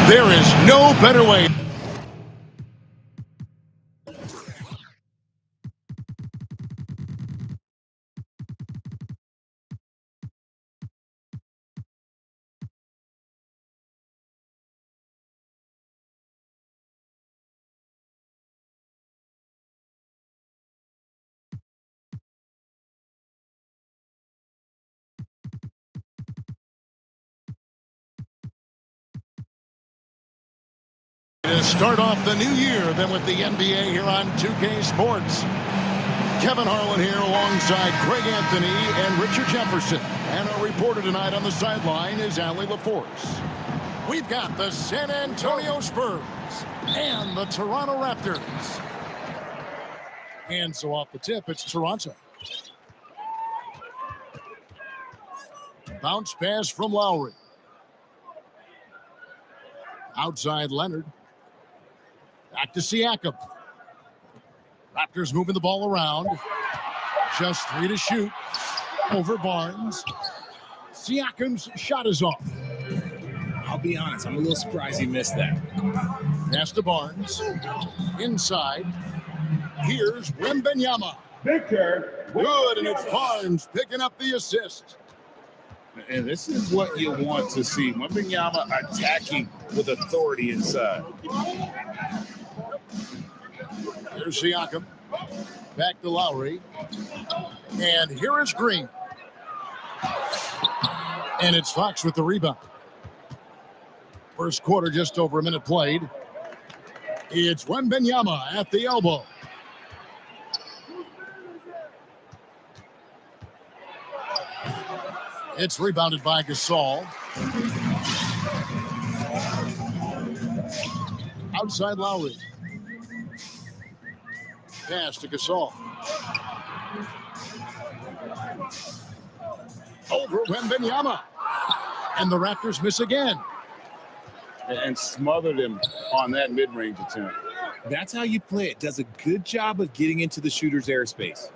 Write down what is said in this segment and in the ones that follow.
There is no better way. To start off the new year, then with the NBA here on 2K Sports. Kevin Harlan here alongside Craig Anthony and Richard Jefferson. And our reporter tonight on the sideline is Allie LaForce. We've got the San Antonio Spurs and the Toronto Raptors. And so off the tip, it's Toronto. Bounce pass from Lowry. Outside Leonard. Back to Siakam. Raptors moving the ball around. Just 3 to shoot. Over Barnes. Siakam's shot is off. I'll be honest, I'm a little surprised he missed that. Pass to Barnes. Inside. Here's Wembanyama. Victor. Good, and it's Barnes picking up the assist. And this is what you want to see. Wembanyama attacking with authority inside. Here's Siakam. Back to Lowry. And here is Green. And it's Fox with the rebound. First quarter, just over a minute played. It's Wembanyama at the elbow. It's rebounded by Gasol. Outside Lowry. Pass to Gasol. Over Wembanyama. And the Raptors miss again. And smothered him on that mid-range attempt. That's how you play it. Does a good job of getting into the shooter's airspace.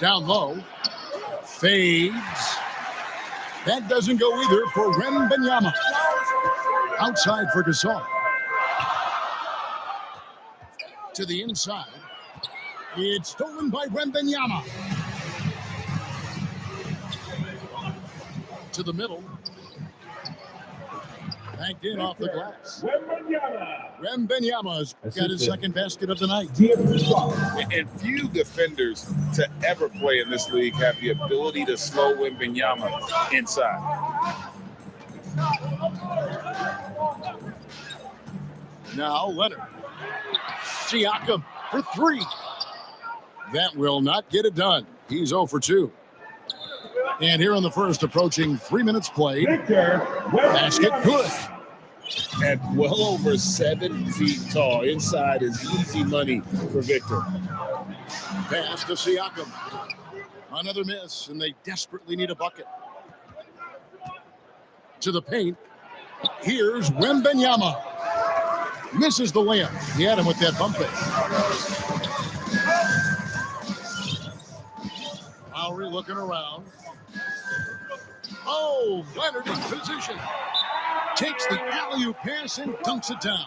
Down low. Fades. That doesn't go either for Wembanyama. Outside for Gasol. To the inside. It's stolen by Wembanyama. To the middle. Banked in off the glass. Wembanyama's got his second basket of the night. And few defenders to ever play in this league have the ability to slow Wembanyama inside. Now Leonard. Siakam for 3. That will not get it done. He's 0 for 2. And here in the first, approaching 3 minutes played. Basket good. At well over 7 feet tall. Inside is easy money for Victor. Pass to Siakam. Another miss, and they desperately need a bucket. To the paint. Here's Wembanyama. Misses the layup. He had him with that bump fake. Lowry looking around. Oh, Leonard in position. Takes the alley-oop pass and dunks it down.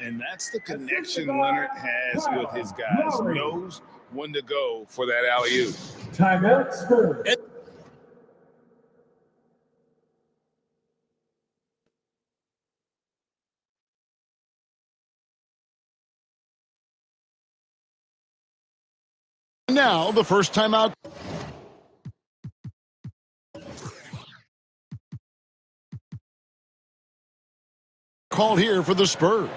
And that's the connection Leonard has with his guys. Knows when to go for that alley-oop. Timeout Spurs. Now, the first time out. Called here for the Spurs.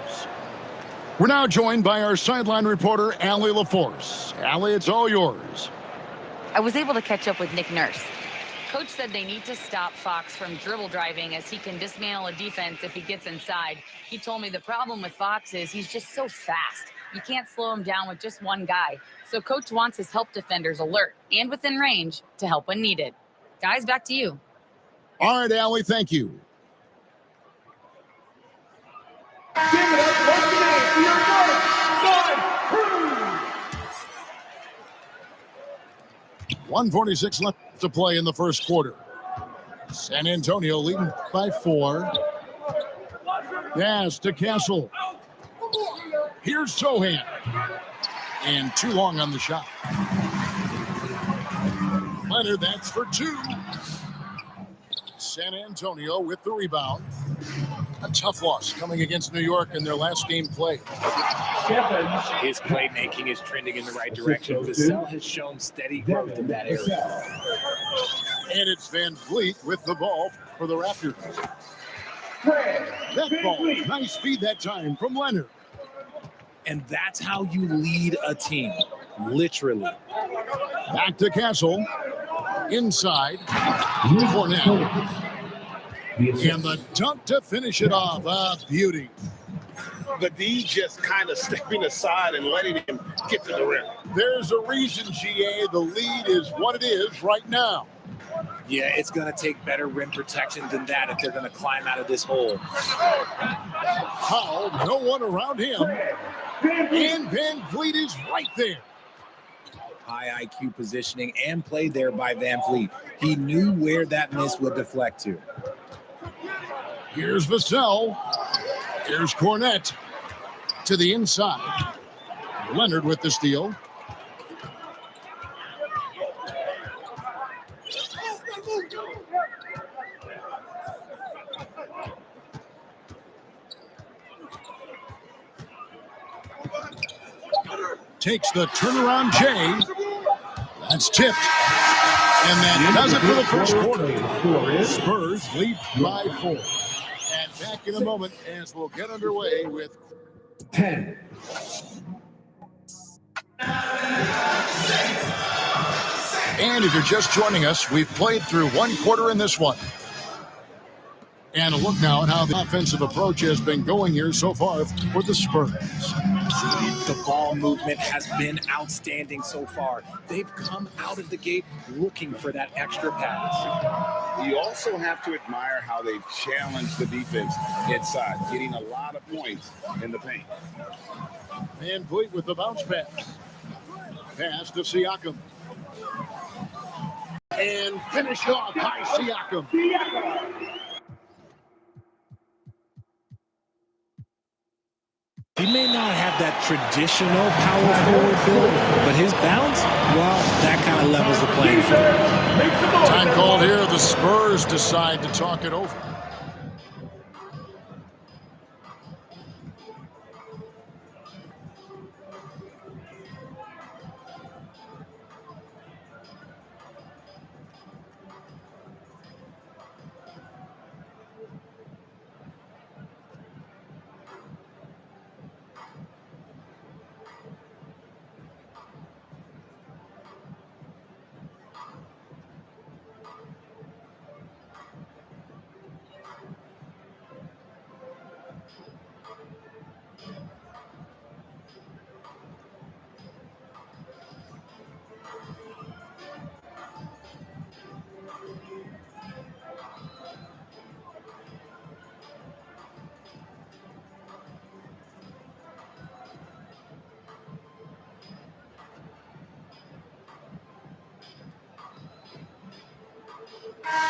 We're now joined by our sideline reporter, Allie LaForce. Allie, it's all yours. I was able to catch up with Nick Nurse. Coach said they need to stop Fox from dribble driving as he can dismantle a defense if he gets inside. He told me the problem with Fox is he's just so fast. You can't slow him down with just one guy. So Coach wants his help defenders alert and within range to help when needed. Guys, back to you. All right, Allie, thank you. Give it up once again for your North Side Crew. 1:46 left to play in the first quarter. San Antonio leading by 4. Pass to Castle. Here's Sohan. And too long on the shot. Leonard, that's for two. San Antonio with the rebound. A tough loss coming against New York in their last game played. His playmaking is trending in the right direction. Vassell has shown steady growth in that area. And it's Van Vliet with the ball for the Raptors. That ball, nice feed that time from Leonard. And that's how you lead a team, literally. Back to Castle. Inside. Fournette. And the dunk to finish it off. A beauty. The D just kind of stepping aside and letting him get to the rim. There's a reason, GA, the lead is what it is right now. Yeah, it's going to take better rim protection than that if they're going to climb out of this hole. Powell, no one around him. And Van Vliet is right there. High IQ positioning and play there by Van Vliet. He knew where that miss would deflect to. Here's Vassell. Here's Cornette to the inside. Leonard with the steal. Takes the turnaround Jay. That's tipped. And that does it for the first quarter. Spurs lead by 4. And back in a moment as we'll get underway with 10. And if you're just joining us, we've played through one quarter in this one. And a look now at how the offensive approach has been going here so far for the Spurs. The ball movement has been outstanding so far. They've come out of the gate looking for that extra pass. You also have to admire how they've challenged the defense inside, getting a lot of points in the paint. Van Vliet with the bounce pass. Pass to Siakam. And finished off by Siakam. He may not have that traditional power forward build, but his bounce, well, that kind of levels the playing field. Time called here. The Spurs decide to talk it over.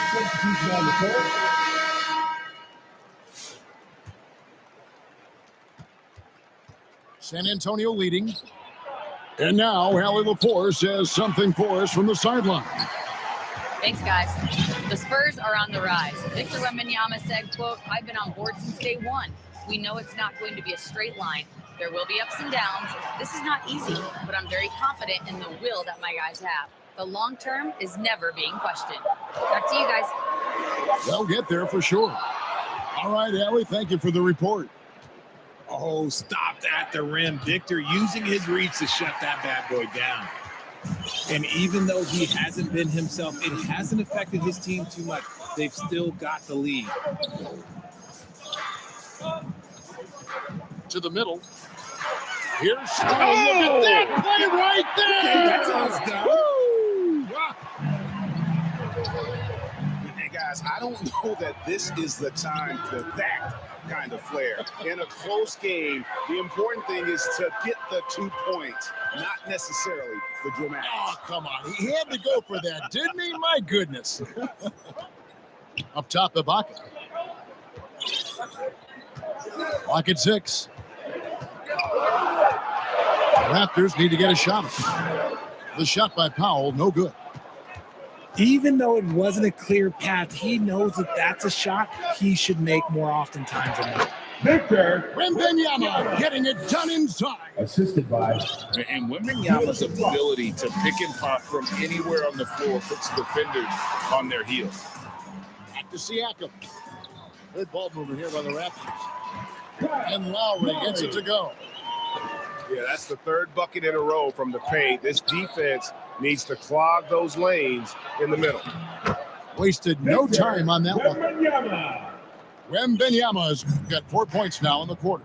Substitution on the court. San Antonio leading. And now Allie LaForce says something for us from the sideline. Thanks, guys. The Spurs are on the rise. Victor Wembanyama said, quote, "I've been on board since day one. We know it's not going to be a straight line. There will be ups and downs. This is not easy, but I'm very confident in the will that my guys have. The long term is never being questioned." Back to you guys. They'll get there for sure. All right, Allie, thank you for the report. Oh, stopped at the rim. Victor using his reach to shut that bad boy down. And even though he hasn't been himself, it hasn't affected his team too much. They've still got the lead. To the middle. Here's look at that play right there. That's us done. Woo! Hey, guys, I don't know that this is the time for that kind of flair. In a close game, the important thing is to get the 2 points, not necessarily the dramatics. Oh, come on. He had to go for that, didn't he? My goodness. Up top, Ibaka. Clock at 6. The Raptors need to get a shot. The shot by Powell, no good. Even though it wasn't a clear path, he knows that that's a shot he should make more oftentimes than not. Victor Wembanyama getting it done inside. assisted by And Wembanyama's ability to pick and pop from anywhere on the floor puts defenders on their heels. Back to Siakam. Good ball movement here by the Raptors. And Lowry gets it to go. Yeah, that's the third bucket in a row from the paint. This defense needs to clog those lanes in the middle. Wasted no time on that one. Wembanyama. Wembanyama's got 4 points now in the quarter.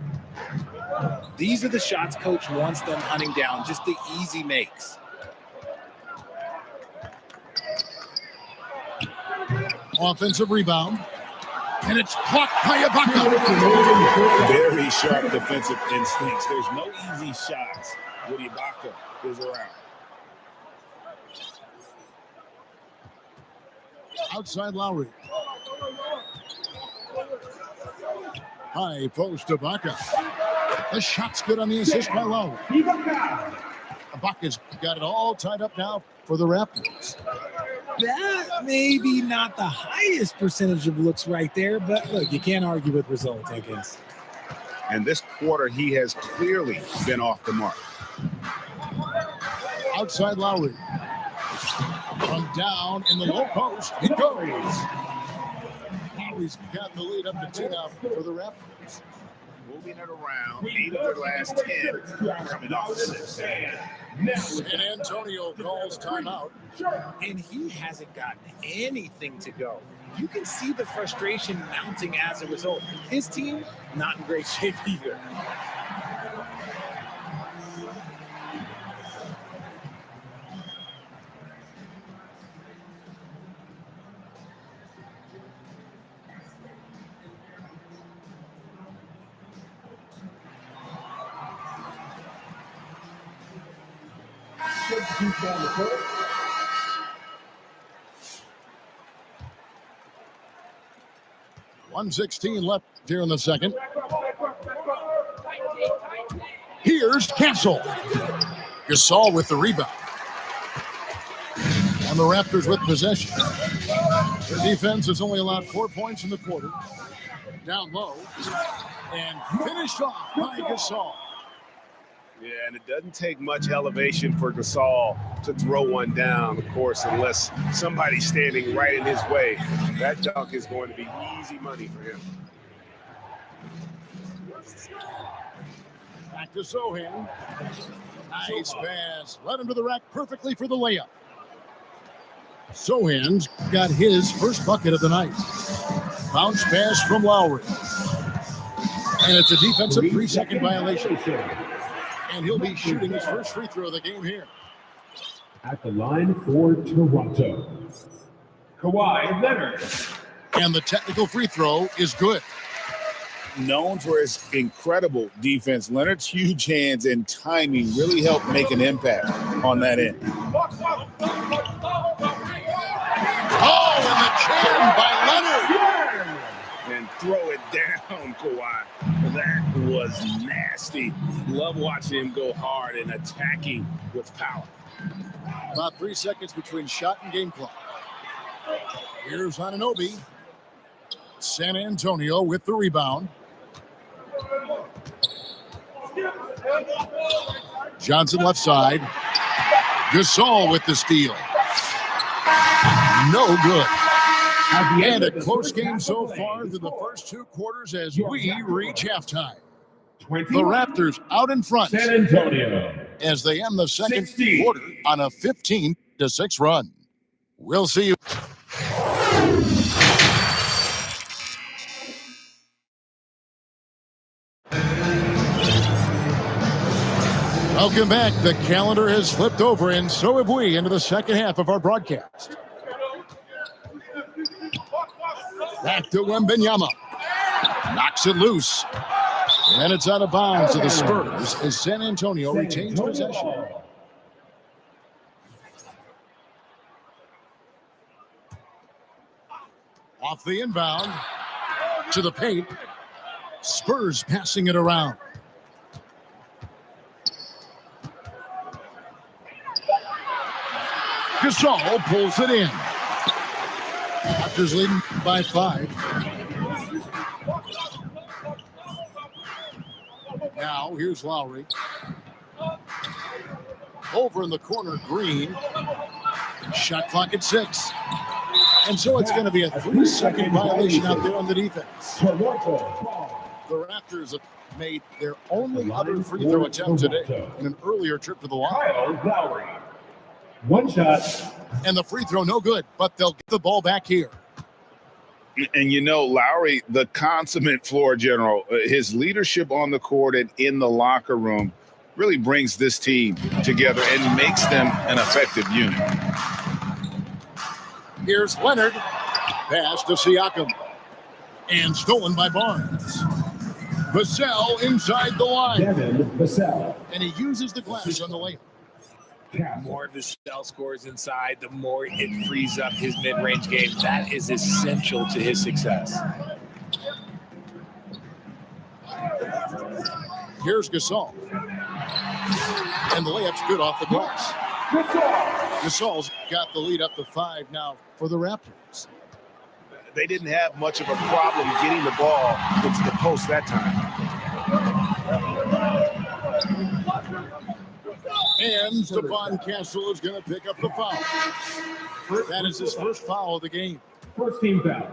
These are the shots coach wants them hunting down, just the easy makes. Offensive rebound. And it's blocked by Ibaka. Very sharp defensive instincts. There's no easy shots when Ibaka is around. Outside Lowry. High post Ibaka. The shot's good on the assist by Lowry. Ibaka's got it all tied up now for the Raptors. That may be not the highest percentage of looks right there, but look, you can't argue with results, I guess. And this quarter, he has clearly been off the mark. Outside Lowry. From down in the low post, it goes. Lowry's got the lead up to 2 now for the Raptors. Moving it around, 8 of their last 10 coming off 6. San Antonio calls timeout. And he hasn't gotten anything to go. You can see the frustration mounting as a result. His team, not in great shape either. Substitute on the court. .116 left here in the second. Here's Castle. Gasol with the rebound. And the Raptors with possession. Their defense has only allowed 4 points in the quarter. Down low. And finished off by Gasol. Yeah, and it doesn't take much elevation for Gasol to throw one down, of course, unless somebody's standing right in his way. That dunk is going to be easy money for him. Back to Sohan. Nice pass. Right under the rack perfectly for the layup. Sohan's got his first bucket of the night. Bounce pass from Lowry. And it's a defensive 3-second violation. And he'll be shooting his first free throw of the game here. At the line for Toronto, Kawhi Leonard. And the technical free throw is good. Known for his incredible defense, Leonard's huge hands and timing really helped make an impact on that end. Oh, and the jam by Leonard. And throw it down, Kawhi. That was nasty. Love watching him go hard and attacking with power. About 3 seconds between shot and game clock. Here's Anunoby. San Antonio with the rebound. Johnson left side. Gasol with the steal. No good. And a close game so far through the first 2 quarters as we reach halftime. The Raptors out in front San Antonio. as they end the second 60. quarter on a 15-6 run. We'll see you. Welcome back. The calendar has flipped over, and so have we into the second half of our broadcast. Back to Wembanyama. Knocks it loose. And it's out of bounds to the Spurs as San Antonio retains possession. Off the inbound to the paint. Spurs passing it around. Gasol pulls it in. Raptors leading by 5. Now here's Lowry. Over in the corner, Green. Shot clock at 6. And so it's going to be a 3-second violation out there on the defense. The Raptors have made their only other free throw attempt today in an earlier trip to the line. Kyle Lowry. One shot. And the free throw no good, but they'll get the ball back here. And Lowry, the consummate floor general, his leadership on the court and in the locker room really brings this team together and makes them an effective unit. Here's Leonard. Pass to Siakam. And stolen by Barnes. Vassell inside the line. Devin Vassell. And he uses the glass on the layup. The more Vassell scores inside, the more it frees up his mid-range game. That is essential to his success. Here's Gasol. And the layup's good off the glass. Gasol's got the lead up to 5 now for the Raptors. They didn't have much of a problem getting the ball into the post that time. And Stephon Castle is going to pick up the foul. That is his first foul of the game. First team foul.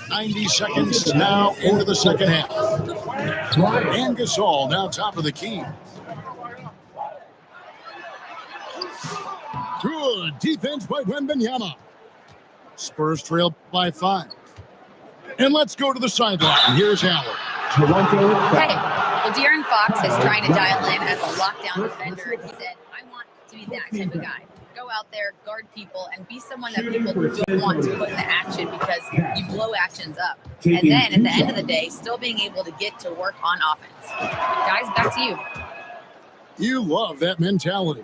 90 seconds now into the second half. And Gasol now top of the key. Good defense by Wembanyama. Spurs trail by 5. And let's go to the sideline. Here's Howard. Toronto. Hey, well, De'Aaron Fox is trying to dial in as a lockdown defender, and he said, I want to be that type of guy. Go out there, guard people, and be someone that people don't want to put into action because you blow actions up. And then at the end of the day, still being able to get to work on offense. Guys, back to you. You love that mentality.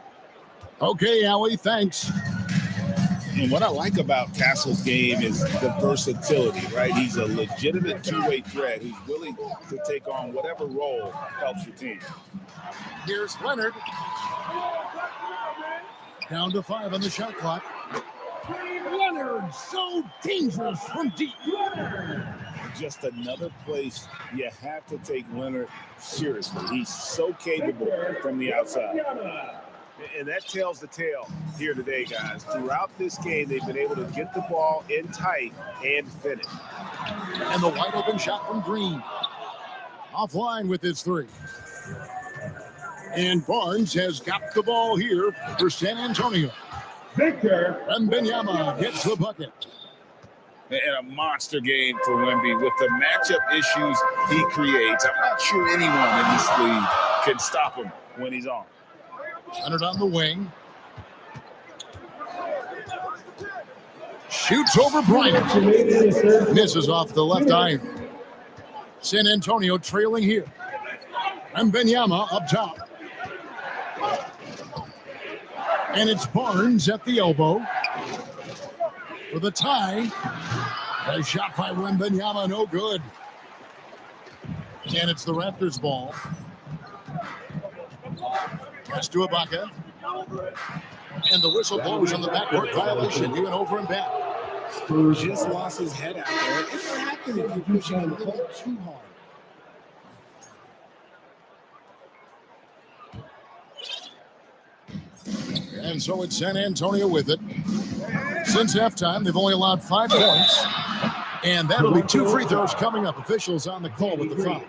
Okay, Allie, thanks. And what I like about Castle's game is the versatility, right? He's a legitimate two-way threat who's willing to take on whatever role helps your team. Here's Leonard. Down to 5 on the shot clock. Leonard, so dangerous from deep. Just another place you have to take Leonard seriously. He's so capable from the outside. And that tells the tale here today, guys. Throughout this game, they've been able to get the ball in tight and finish. And the wide open shot from Green. Offline with his 3. And Barnes has got the ball here for San Antonio. Victor. Wembanyama gets the bucket. And a monster game for Wemby with the matchup issues he creates. I'm not sure anyone in this league can stop him when he's on. Leonard on the wing. Shoots over Bryant. Misses off the left iron. San Antonio trailing here. And Wembanyama up top. And it's Barnes at the elbow. For the tie. A shot by Wembanyama, no good. And it's the Raptors' ball. Pass to Ibaka. And the whistle blows on the backcourt violation. He went over and back. Spurs just lost his head out there. It can happen if you push on the ball too hard. And so it's San Antonio with it. Since halftime, they've only allowed 5 points. And that'll be 2 free throws coming up. Officials on the call with the foul.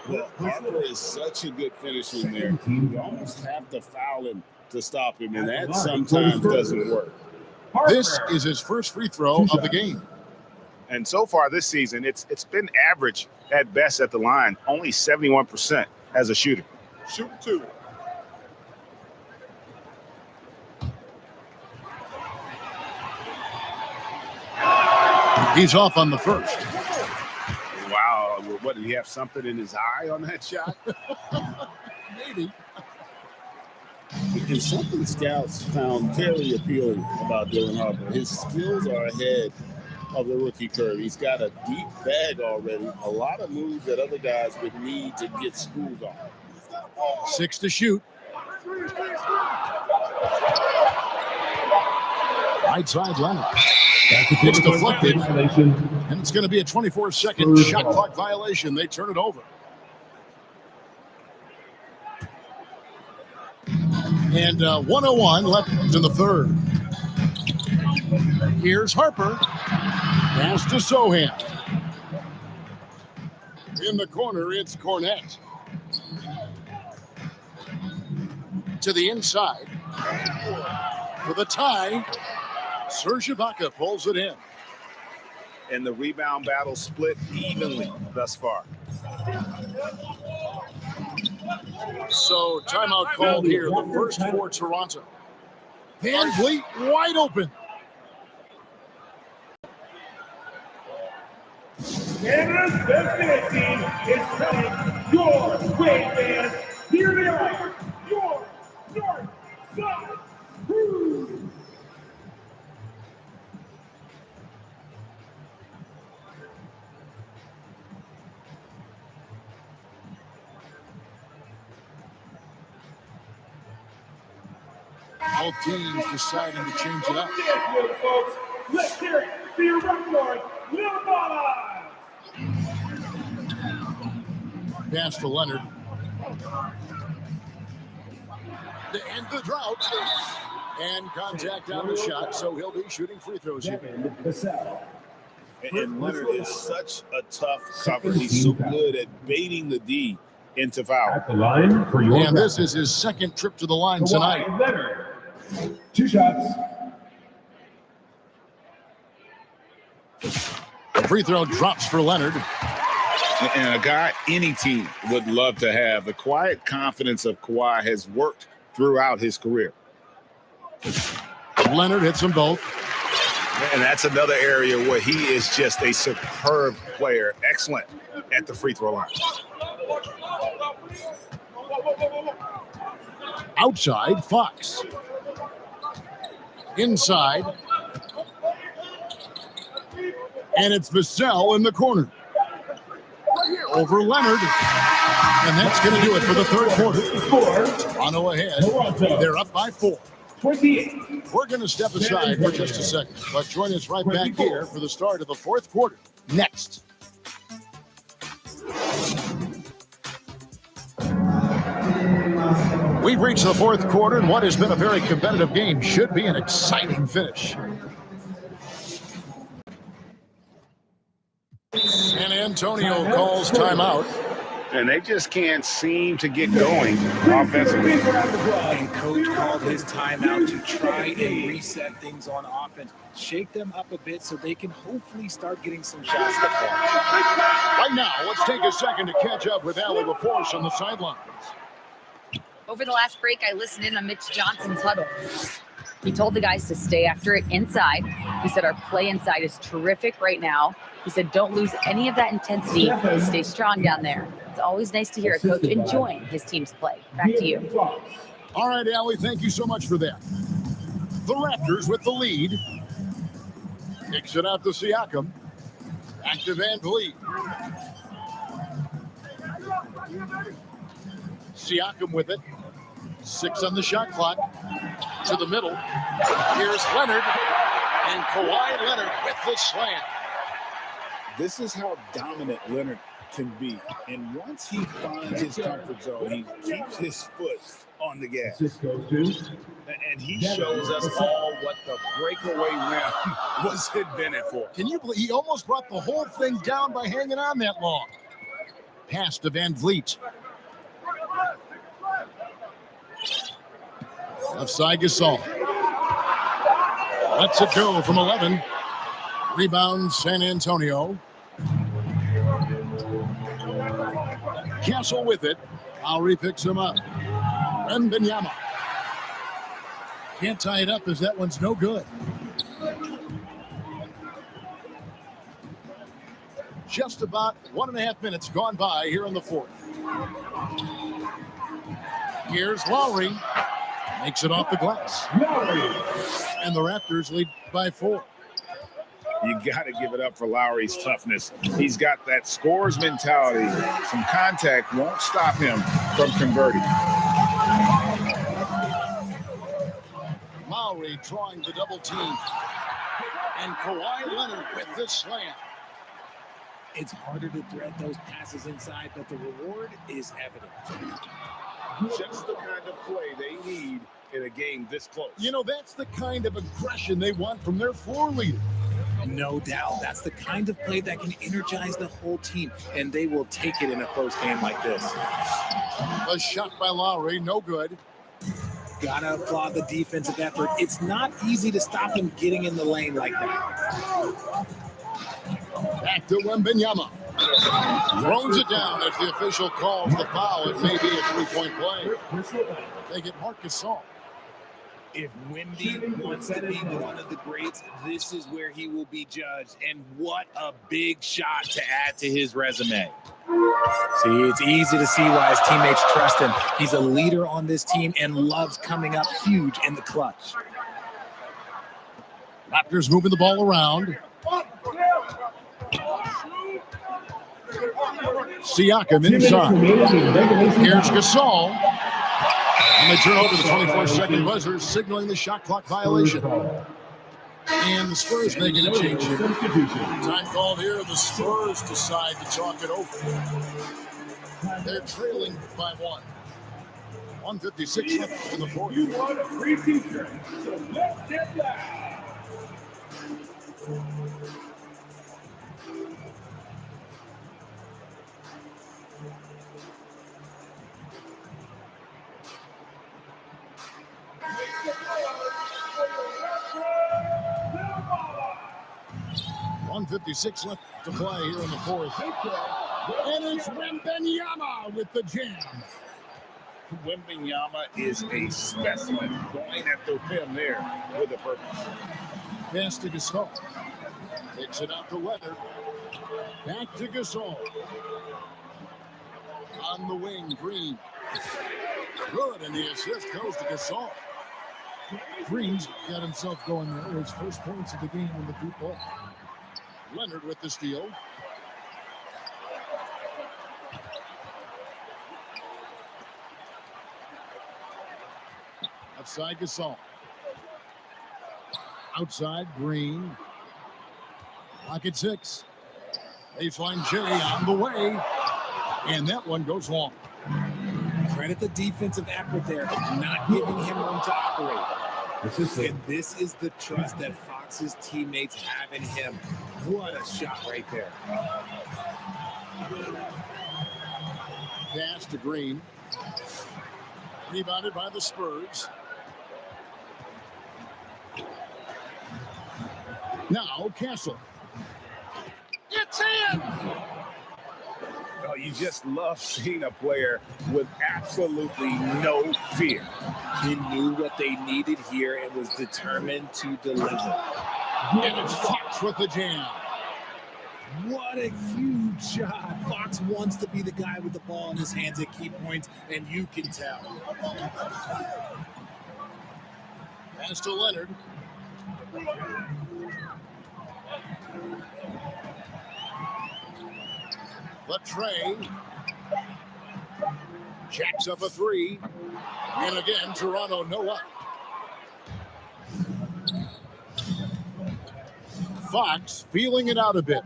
Well, Harper is such a good finisher in there. You almost have to foul him to stop him, and that sometimes doesn't work. This is his first free throw of the game. And so far this season, it's been average at best at the line, only 71% as a shooter. Shoot 2. He's off on the first. Wow, what, did he have something in his eye on that shot? Maybe. And something scouts found very appealing about Dylan Harper. His skills are ahead of the rookie curve. He's got a deep bag already. A lot of moves that other guys would need to get schools on. 6 to shoot. Right side Leonard. It's deflected. And it's going to be a 24-second shot clock violation. They turn it over. And 1:01 left in the third. Here's Harper. Pass to Sohan. In the corner, it's Cornette. To the inside. For the tie, Serge Ibaka pulls it in. And the rebound battle split evenly thus far. So timeout called here, the first for Toronto. Van Vliet wide open. Canada's best dance team is coming your way, fans. Here they are, your North Side Crew. All teams deciding to change it up. Folks, let's hear it for your record, Lil Baba. Pass to Leonard. To end the drought. And contact on the shot, so he'll be shooting free throws here. And Leonard is such a tough cover. He's so good at baiting the D into foul. At the line for your And this is his second trip to the line tonight. Leonard. 2 shots. The free throw drops for Leonard. And a guy any team would love to have. The quiet confidence of Kawhi has worked throughout his career. Leonard hits them both. And that's another area where he is just a superb player. Excellent at the free throw line. Outside, Fox. Inside. And it's Vassell in the corner. Over Leonard. And that's going to do it for the third quarter. Toronto ahead. They're up by 4. 28. We're going to step aside for just a second, but join us right back here for the start of the fourth quarter. Next. We've reached the fourth quarter, and what has been a very competitive game should be an exciting finish. San Antonio calls timeout. And they just can't seem to get going offensively. And coach called his timeout to try and reset things on offense, shake them up a bit so they can hopefully start getting some shots to fall. Right now, let's take a second to catch up with Allie LaForce on the sidelines. Over the last break, I listened in on Mitch Johnson's huddle. He told the guys to stay after it inside. He said our play inside is terrific right now. He said don't lose any of that intensity. Stay strong down there. It's always nice to hear a coach enjoying his team's play. Back to you. All right, Allie, thank you so much for that. The Raptors with the lead. Kicks it out to Siakam. Back to Van Vliet. Siakam with it. 6 on the shot clock. To the middle. Here's Leonard. And Kawhi Leonard with the slam. This is how dominant Leonard can be. And once he finds his comfort zone, he keeps his foot on the gas. And he shows us all what the breakaway rim was invented for. Can you believe he almost brought the whole thing down by hanging on that long? Pass to Van Vliet. Left side Gasol. Lets it go from 11. Rebound San Antonio. Castle with it. Lowry picks him up. Wembanyama. Can't tie it up as that one's no good. Just about 1.5 minutes gone by here in the fourth. Here's Lowry. Makes it off the glass. And the Raptors lead by 4. You got to give it up for Lowry's toughness. He's got that scorer's mentality. Some contact won't stop him from converting. Lowry drawing the double team. And Kawhi Leonard with this slam. It's harder to thread those passes inside, but the reward is evident. Just the kind of play they need in a game this close. You know, that's the kind of aggression they want from their floor leader. No doubt. That's the kind of play that can energize the whole team, and they will take it in a close game like this. A shot by Lowry, no good. Gotta applaud the defensive effort. It's not easy to stop him getting in the lane like that. Back to Wembanyama. Throws it down as the official calls the foul. It may be a three-point play. They get Marc Gasol. If Wemby wants to be one of the greats, this is where he will be judged. And what a big shot to add to his resume. See, it's easy to see why his teammates trust him. He's a leader on this team and loves coming up huge in the clutch. Raptors moving the ball around. Siakam inside. Here's Gasol. And they turn over the 24-second buzzer, signaling the shot clock violation. And the Spurs making a change here. Time called here. The Spurs decide to talk it over. They're trailing by one. 1:56 left in the fourth. You want a free t-shirt, so let's get loud. .56 left to play here in the fourth. And it's Wembanyama with the jam. Wembanyama is a specimen, going at the rim there with a purpose. Pass to Gasol. Takes it out to Leonard. Back to Gasol. On the wing, Green. Good, and the assist goes to Gasol. Green's got himself going there. His first points of the game in the deep ball. Leonard with the steal. Outside Gasol. Outside Green. Pocket six. Baseline J on the way. And that one goes long. Credit the defensive effort there, not giving him room to operate. And this is the trust that Fox's teammates have in him. What a shot right there. Pass to Green. Rebounded by the Spurs. Now Castle. It's in! Oh, you just love seeing a player with absolutely no fear. He knew what they needed here and was determined to deliver. And it's Fox with the jam. What a huge shot. Fox wants to be the guy with the ball in his hands at key points, and you can tell. Pass to Leonard. Latrey jacks up a three. And again, Toronto no up. Fox feeling it out a bit.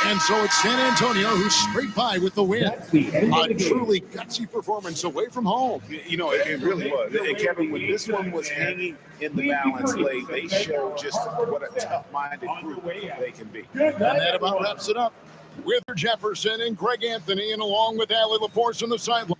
And so it's San Antonio who's straight by with the win. A truly gutsy performance away from home. You know, it really was. And Kevin, when this one was hanging in the balance late, they showed just what a tough-minded group they can be. And that about wraps it up with Jefferson and Greg Anthony, and along with Allie LaForce on the sideline.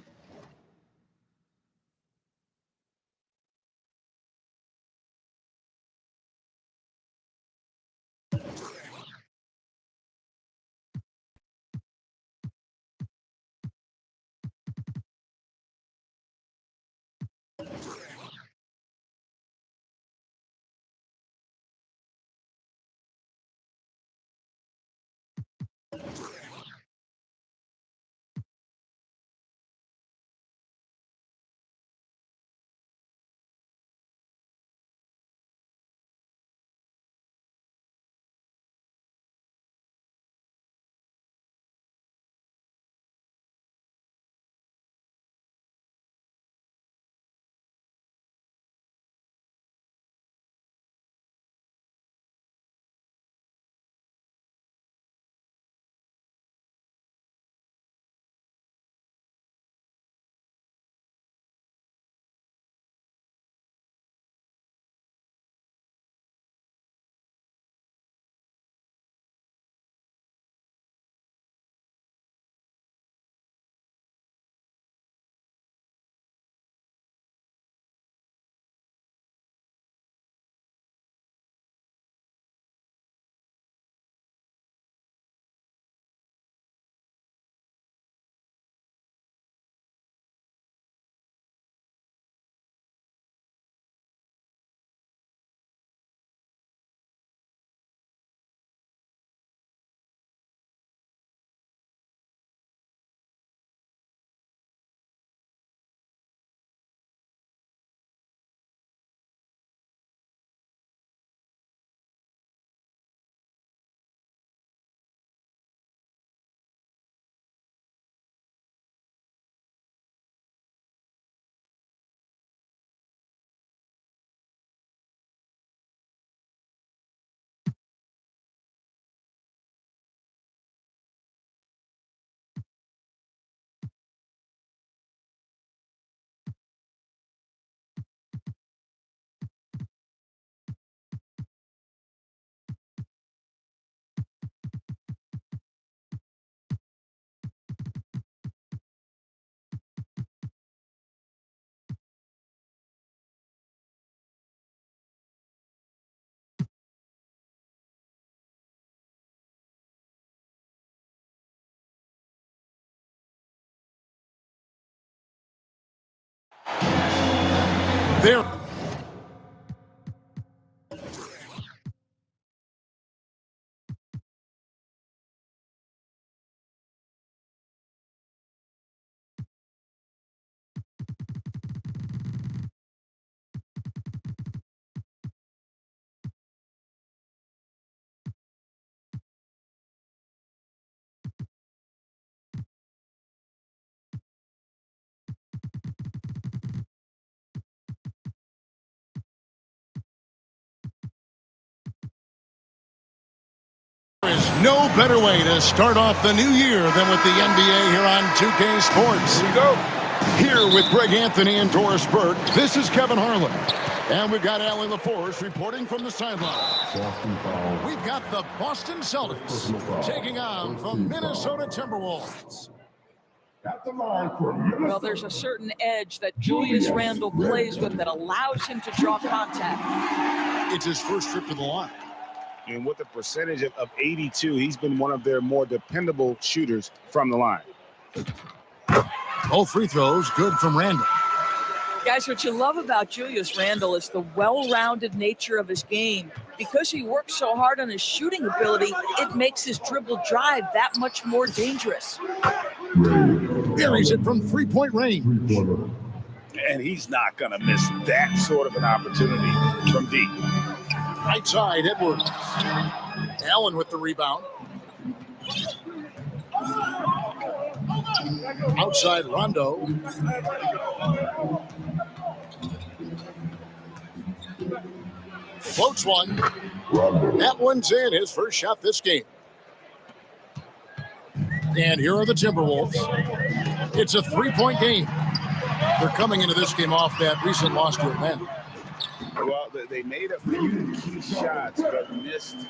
There. There is no better way to start off the new year than with the NBA here on 2K Sports. Here we go. Here with Greg Anthony and Doris Burke, this is Kevin Harlan. And we've got Allie LaForce reporting from the sideline. We've got the Boston Celtics taking on the Minnesota Timberwolves. At the line for Minnesota. Well, there's a certain edge that Julius Randle plays with that allows him to draw contact. It's his first trip to the line. And with a percentage of 82, he's been one of their more dependable shooters from the line. Both free throws good from Randle. Guys, what you love about Julius Randle is the well-rounded nature of his game. Because he works so hard on his shooting ability, it makes his dribble drive that much more dangerous. Buries it from three-point range. And he's not going to miss that sort of an opportunity from deep. Right side, Edwards. Allen with the rebound. Outside, Rondo. Floats one. That one's in. His first shot this game. And here are the Timberwolves. It's a three-point game. They're coming into this game off that recent loss to Atlanta. Well, they made a few key shots, but missed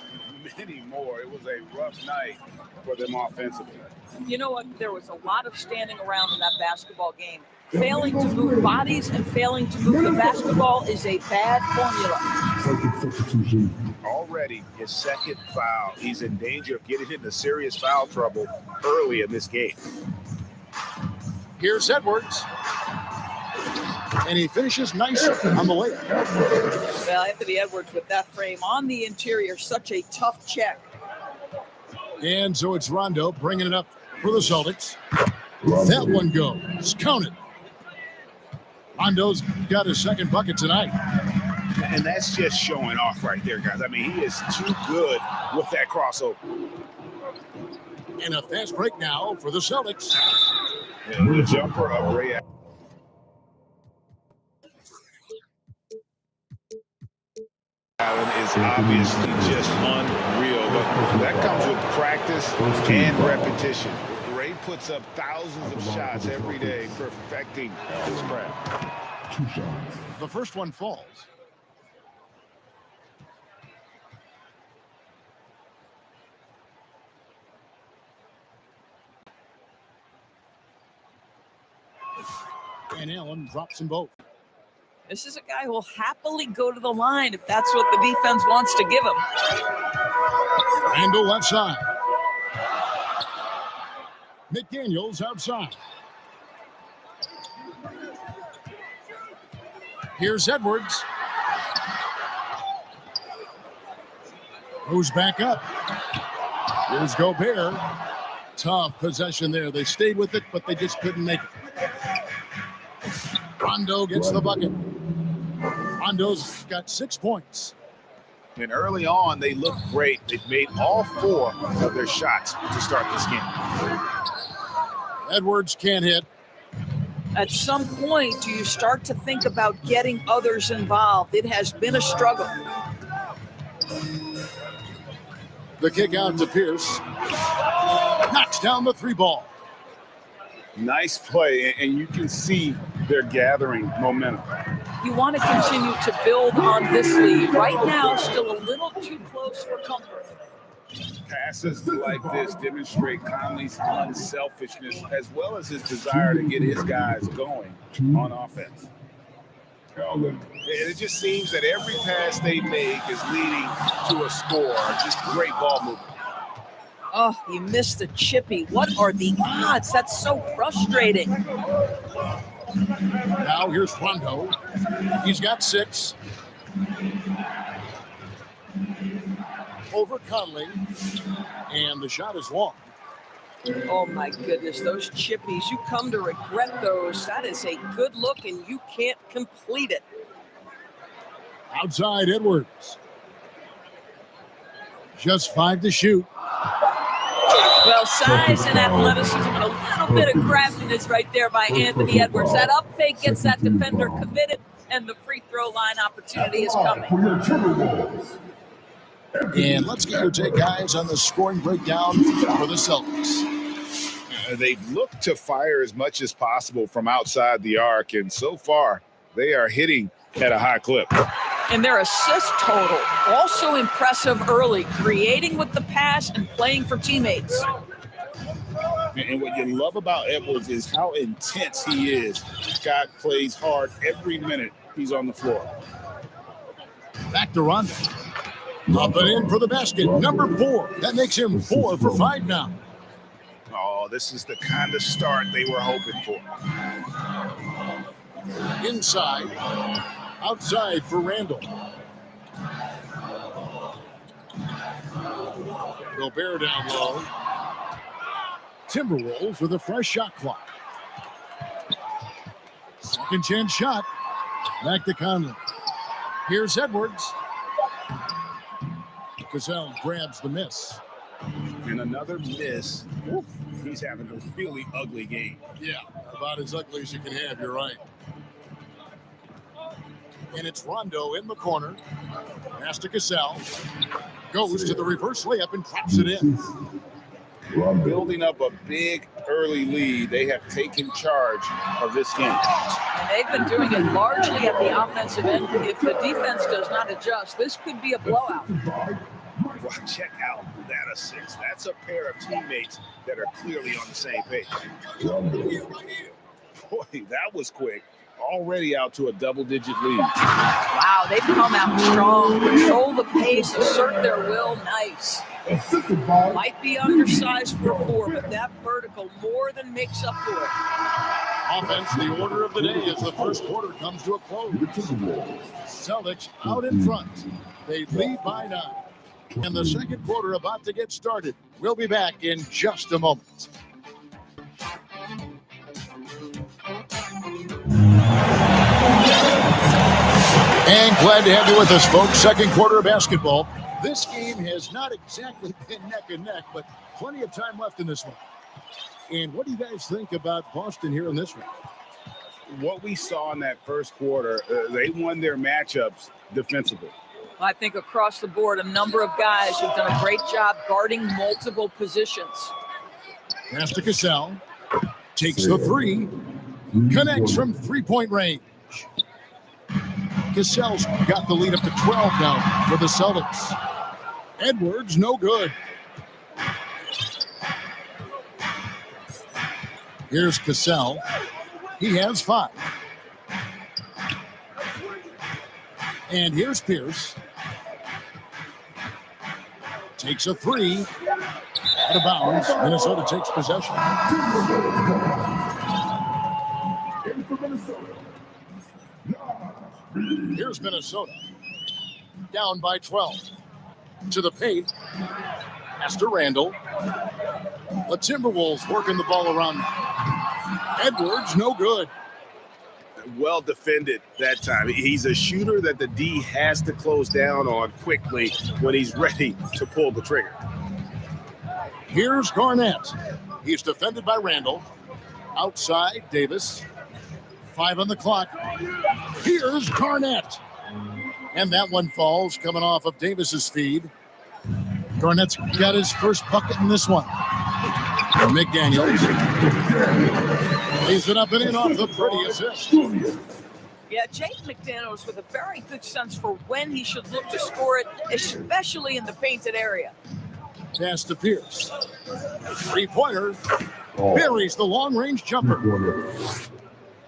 many more. It was a rough night for them offensively. You know what? There was a lot of standing around in that basketball game. Failing to move bodies and failing to move the basketball is a bad formula. Already his second foul. He's in danger of getting into serious foul trouble early in this game. Here's Edwards. And he finishes nice on the layup. Well, Anthony Edwards with that frame on the interior, such a tough check. And so it's Rondo bringing it up for the Celtics. That one goes. Counted. Rondo's got his second bucket tonight. And that's just showing off right there, guys. I mean, he is too good with that crossover. And a fast break now for the Celtics. And the jumper of Ray Allen is obviously just unreal, but that comes with practice and repetition. Ray puts up thousands of shots every day, perfecting his craft. 2 shots. The first one falls. And Allen drops them both. This is a guy who will happily go to the line if that's what the defense wants to give him. Randle left side. McDaniels outside. Here's Edwards. Goes back up. Here's Gobert. Tough possession there. They stayed with it, but they just couldn't make it. Rondo gets the bucket. Rondo's got 6 points. And early on, they looked great. They've made all 4 of their shots to start this game. Edwards can't hit. At some point, do you start to think about getting others involved? It has been a struggle. The kick out to Pierce. Knocks down the 3 ball. Nice play, and you can see they're gathering momentum. You want to continue to build on this lead. Right now, still a little too close for comfort. Passes like this demonstrate Conley's unselfishness as well as his desire to get his guys going on offense. And it just seems that every pass they make is leading to a score. Just great ball movement. Oh, you missed the chippy. What are the odds? That's so frustrating. Now here's Rondo. He's got 6. Over Conley. And the shot is long. Oh my goodness, those chippies, you come to regret those. That is a good look and you can't complete it. Outside Edwards. Just 5 to shoot. Well, size and athleticism and a little bit of craftiness right there by Anthony Edwards. That up fake gets that defender committed, and the free throw line opportunity is coming. And let's get your take, guys, on the scoring breakdown for the Celtics. They've looked to fire as much as possible from outside the arc, and so far they are hitting at a high clip. And their assist total, also impressive early, creating with the pass and playing for teammates. And what you love about Edwards is how intense he is. Scott plays hard every minute he's on the floor. Back to Rondo. Up and in for the basket. Number 4. That makes him 4 for 5 now. Oh, this is the kind of start they were hoping for. Inside. Outside for Randall. Gobert down low. Timberwolves with a fresh shot clock. Second chance shot. Back to Conley. Here's Edwards. Cassell grabs the miss. And another miss. Oof, he's having a really ugly game. Yeah, about as ugly as you can have. You're right. And it's Rondo in the corner. Pass to Cassell. Goes to the reverse layup and drops it in. Building up a big early lead. They have taken charge of this game. And they've been doing it largely at the offensive end. If the defense does not adjust, this could be a blowout. Well, check out that assist. That's a pair of teammates that are clearly on the same page. Boy, that was quick. Already out to a double-digit lead. Wow, they've come out strong, control the pace, assert their will. Nice. Might be undersized for 4, but that vertical more than makes up for it. Offense, the order of the day as the first quarter comes to a close. Celtics out in front. They lead by 9. And the second quarter about to get started. We'll be back in just a moment. And glad to have you with us, folks. Second quarter of basketball. This game has not exactly been neck and neck, but plenty of time left in this one. And what do you guys think about Boston here in this one? What we saw in that first quarter, they won their matchups defensively. I think across the board, a number of guys have done a great job guarding multiple positions. Pass to Cassell. Takes the 3. Connects from 3-point range. Cassell's got the lead up to 12 now for the Celtics. Edwards, no good. Here's Cassell. He has 5. And here's Pierce. Takes a 3. Out of bounds. Minnesota takes possession. Here's Minnesota. Down by 12. To the paint. Pass to Randall. The Timberwolves working the ball around. Edwards, no good. Well defended that time. He's a shooter that the D has to close down on quickly when he's ready to pull the trigger. Here's Garnett. He's defended by Randall. Outside, Davis. 5 on the clock. Here's Garnett. And that one falls coming off of Davis's feed. Garnett's got his first bucket in this one. McDaniels. Lays it up and in off the pretty assist. Yeah, Jaden McDaniels with a very good sense for when he should look to score it, especially in the painted area. Pass to Pierce. 3-pointer. Buries the long-range jumper.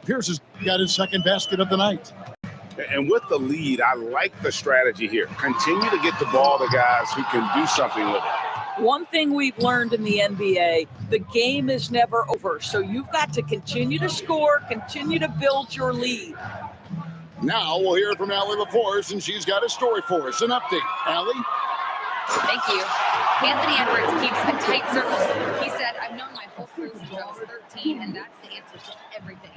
Pierce has got his second basket of the night. And with the lead, I like the strategy here. Continue to get the ball to guys who can do something with it. One thing we've learned in the NBA, the game is never over. So you've got to continue to score, continue to build your lead. Now we'll hear from Allie LaForce, and she's got a story for us. An update. Allie? Thank you. Anthony Edwards keeps a tight circle. He said, I've known my whole crew since I was 13, and that's the answer to everything.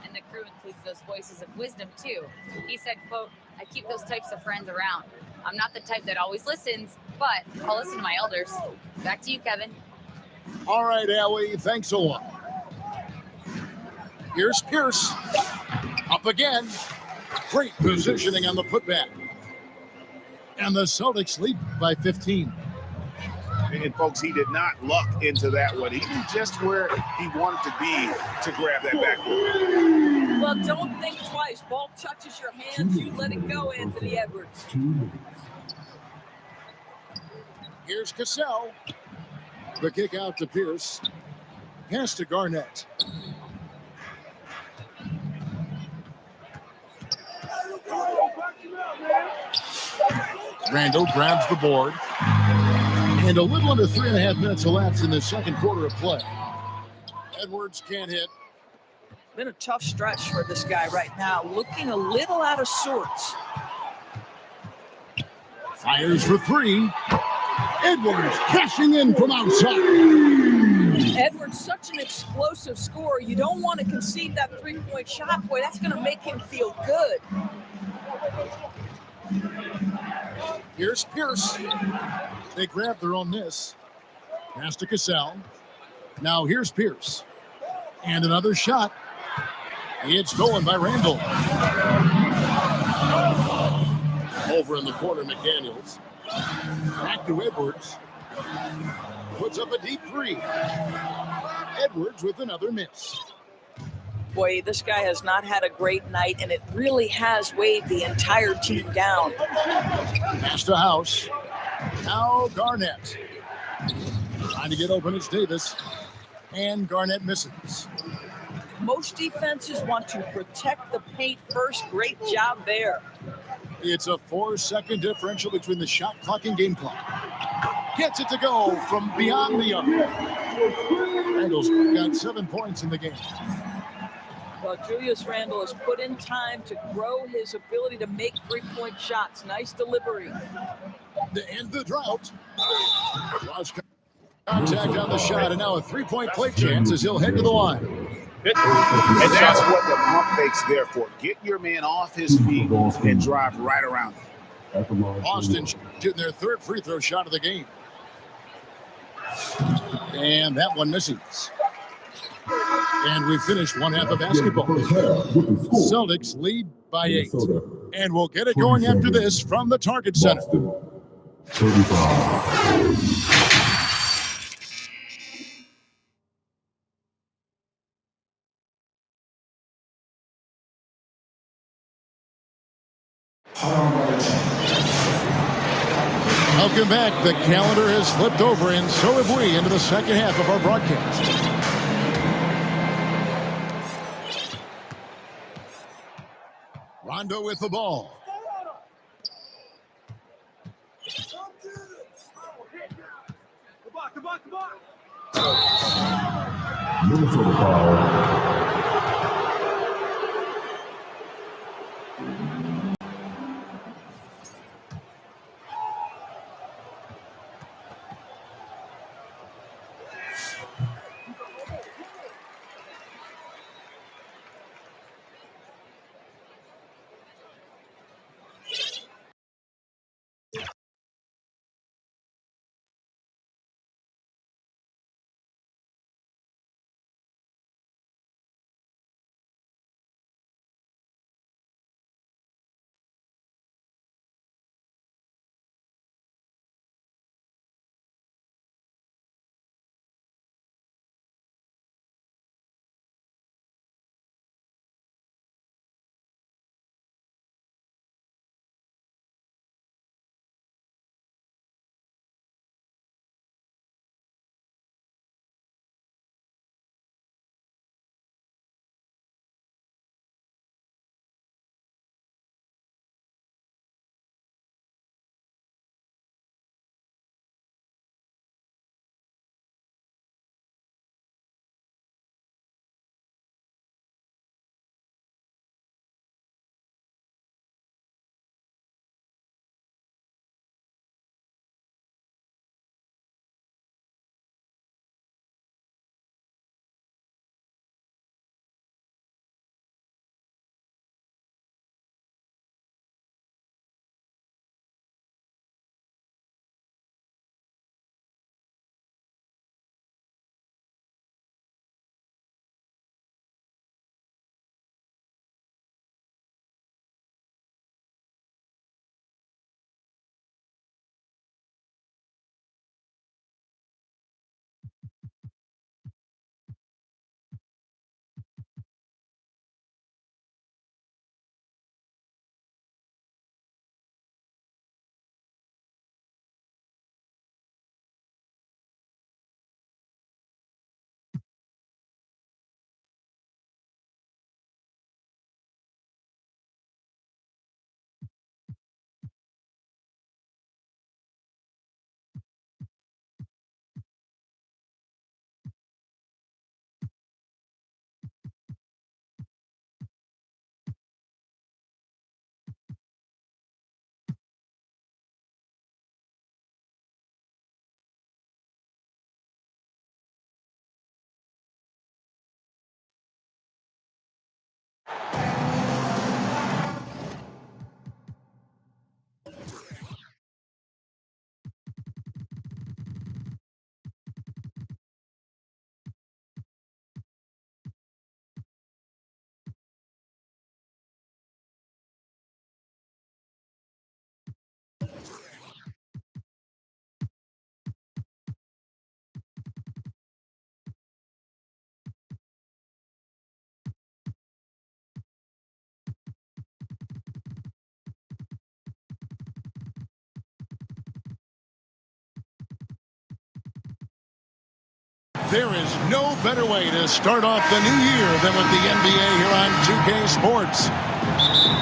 And the crew includes those voices of wisdom, too. He said, quote, I keep those types of friends around. I'm not the type that always listens, but I'll listen to my elders. Back to you, Kevin. All right, Allie, thanks a lot. Here's Pierce. Up again. Great positioning on the putback. And the Celtics lead by 15. And folks, he did not luck into that one. He knew just where he wanted to be to grab that backboard. Well, don't think twice. Ball touches your hands, you let it go, Anthony Edwards. Here's Cassell. The kick out to Pierce. Pass to Garnett. Randall grabs the board. And a little under 3.5 minutes elapsed in the second quarter of play. Edwards can't hit. Been a tough stretch for this guy right now, looking a little out of sorts. Fires for three. Edwards cashing in from outside. Edwards, such an explosive scorer. You don't want to concede that three-point shot. Boy, that's going to make him feel good. Here's Pierce. They grab their own miss. Pass to Cassell. Now here's Pierce. And another shot. It's stolen by Randall. Over in the corner, McDaniels. Back to Edwards. Puts up a deep three. Edwards with another miss. Boy, this guy has not had a great night, and it really has weighed the entire team down. Pass to House. Now Garnett. Trying to get open, it's Davis. And Garnett misses. Most defenses want to protect the paint first. Great job there. It's a 4-second differential between the shot clock and game clock. Gets it to go from beyond the arc. Randall's got 7 points in the game. Well, Julius Randle has put in time to grow his ability to make three-point shots. Nice delivery. To end the drought. Lost contact on the shot, and now a three-point play chance as he'll head to the line. And that's what the pump fake's there for. Get your man off his feet and drive right around him. Boston shooting their third free throw shot of the game. And that one misses. And we've finished one half of basketball. Celtics lead by 8. And we'll get it going after this from the Target Center. Welcome back. The calendar has flipped over, and so have we, into the second half of our broadcast. Rondo with the ball. Minnesota foul. There is no better way to start off the new year than with the NBA here on 2K Sports.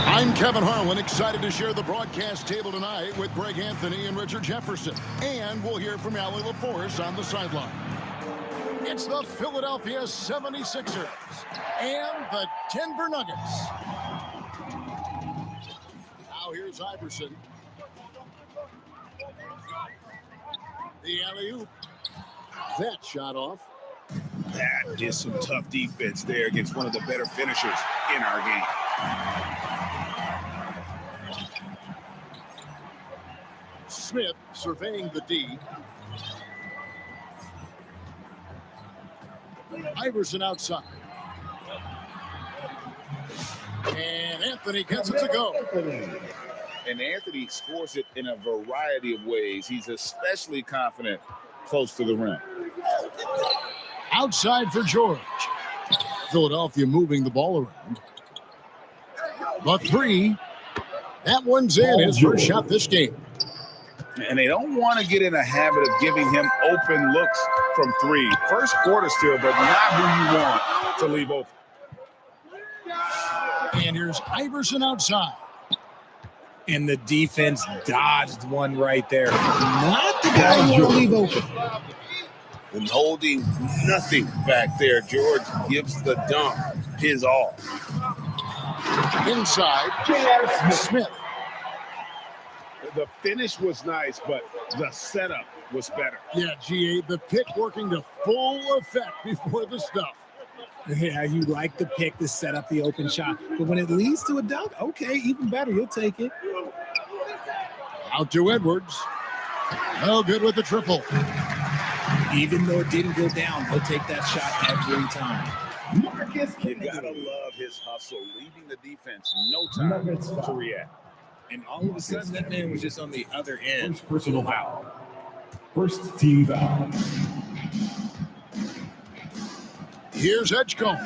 I'm Kevin Harlan, excited to share the broadcast table tonight with Greg Anthony and Richard Jefferson. And we'll hear from Allie LaForce on the sideline. It's the Philadelphia 76ers and the Denver Nuggets. Now here's Iverson. The alley-oop. That shot off. That is some tough defense there against one of the better finishers in our game. Smith surveying the D. Iverson outside. And Anthony gets it to go. And Anthony scores it in a variety of ways. He's especially confident close to the rim. Outside for George. Philadelphia moving the ball around. The three. That one's in. His first shot this game. And they don't want to get in a habit of giving him open looks from three. First quarter still, but not who you want to leave open. And here's Iverson outside. And the defense dodged one right there. Not the guy you want to leave open. And holding nothing back there, George gives the dunk his all. Inside, Smith. The finish was nice, but the setup was better. Yeah, GA, the pick working to full effect before the stuff. Yeah, you like the pick to set up the open shot. But when it leads to a dunk, okay, even better. You'll take it. Out to Edwards. No good with the triple. Even though it didn't go down, he'll take that shot every time. You gotta love his hustle, leaving the defense no time to react. And all of a sudden, that man was just on the other end. First personal foul. First team foul. Here's Edgecombe.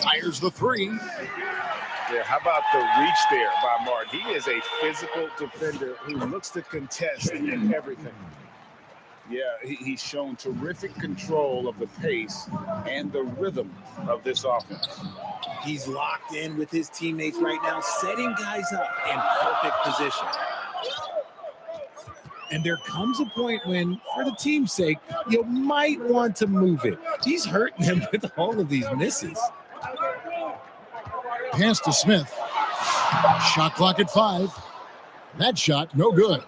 Fires the three. Yeah, how about the reach there by Mark? He is a physical defender who looks to contest in everything. Yeah, he's shown terrific control of the pace and the rhythm of this offense. He's locked in with his teammates right now, setting guys up in perfect position. And there comes a point when, for the team's sake, you might want to move it. He's hurting them with all of these misses. Pass to Smith. Shot clock at 5. That shot, no good.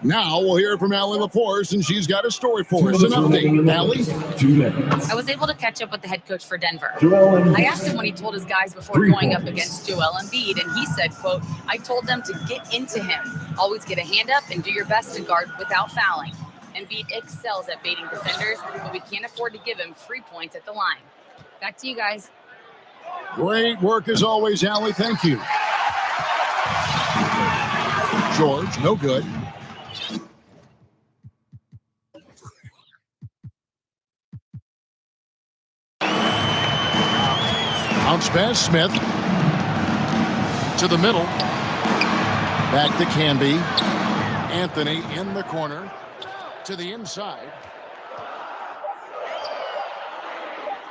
Now we'll hear from Allie LaForce, and she's got a story for us. An update, Allie. 2 minutes. I was able to catch up with the head coach for Denver. Joel Embiid. I asked him what he told his guys before 3 going up points. against Joel Embiid, and he said, quote, I told them to get into him. Always get a hand up and do your best to guard without fouling. Embiid excels at baiting defenders, but we can't afford to give him free points at the line. Back to you guys. Great work as always, Allie. Thank you. George, no good. Bounce pass, Smith. To the middle. Back to Canby. Anthony in the corner. To the inside.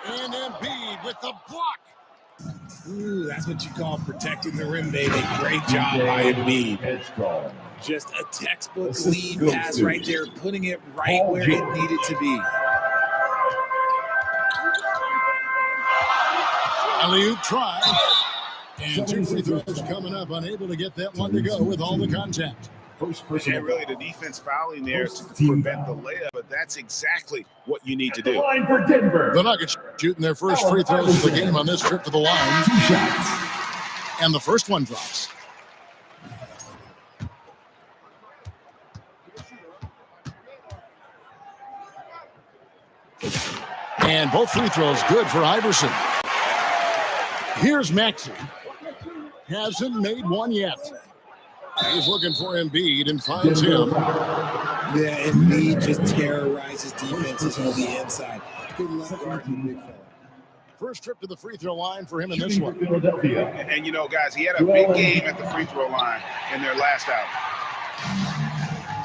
And Embiid with the block. Ooh, that's what you call protecting the rim, baby. Great job by Embiid. Edgecombe. Just a textbook Assist lead goes pass to right there, putting it right Paul where George. it needed to be. Alley-oop try. And 2 free throws coming up. Unable to get that one to go with all the contact. First personal And really the defense fouling there to prevent the layup, but that's exactly what you need to do. Line for Denver. The Nuggets shooting their first free throws of the game on this trip to the line. 2 shots. And the first one drops. And both free throws good for Iverson. Here's Maxey. Hasn't made one yet. He's looking for Embiid and finds him. Yeah, Embiid just terrorizes defenses on the inside. Good luck working, big fella. First trip to the free throw line for him in this one. Philadelphia. And you know, guys, he had a big game at the free throw line in their last out.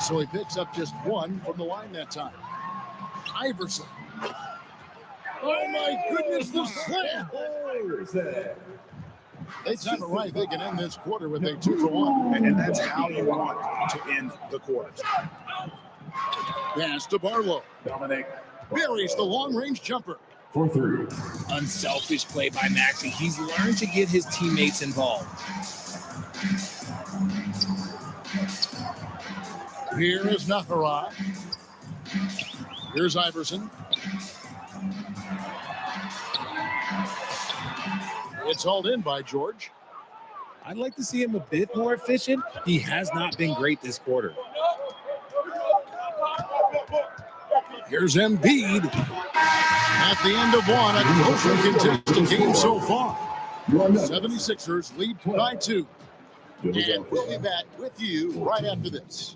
So he picks up just one from the line that time. Iverson. Oh my goodness, the slam. They time it right. They can end this quarter with a 2-for-1. And that's how you want to end the quarters. Pass to Barlow. Dominic Buries the long-range jumper. for 3. Unselfish play by Maxey. He's learned to get his teammates involved. Here is Nahara. Here's Iverson. It's hauled in by George. I'd like to see him a bit more efficient. He has not been great this quarter. Here's Embiid. At the end of one, a close and contested game so far. 76ers lead by 2. And we'll be back with you right after this.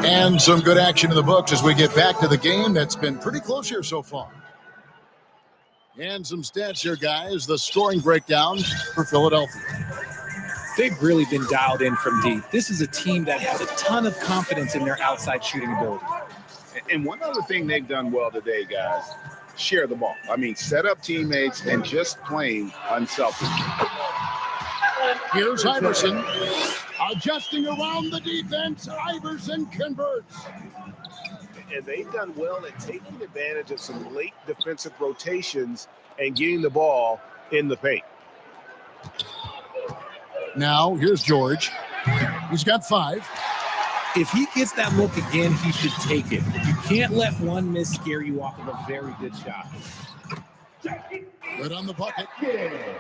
And some good action in the books as we get back to the game that's been pretty close here so far. And some stats here, guys. The scoring breakdown for Philadelphia. They've really been dialed in from deep. This is a team that has a ton of confidence in their outside shooting ability. And one other thing they've done well today, guys, share the ball. I mean, set up teammates and just plain unselfish. Here's Iverson. Adjusting around the defense. Iverson converts. And they've done well at taking advantage of some late defensive rotations and getting the ball in the paint. Now, here's George. He's got 5. If he gets that look again, he should take it. You can't let one miss scare you off of a very good shot. Good on the bucket.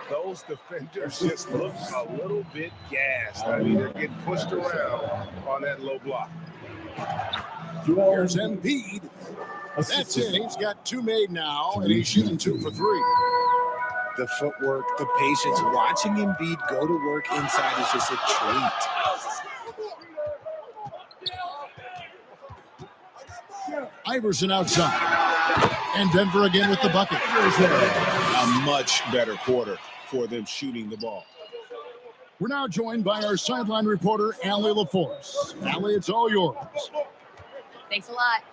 Those defenders just look a little bit gassed. I mean, they're getting pushed around on that low block. Here's Embiid. That's it. He's got 2 made now, and he's shooting 2 for 3. The footwork, the patience, watching Embiid go to work inside is just a treat. Iverson outside. And Denver again with the bucket. A much better quarter for them shooting the ball. We're now joined by our sideline reporter, Allie LaForce. Allie, it's all yours. Thanks a lot.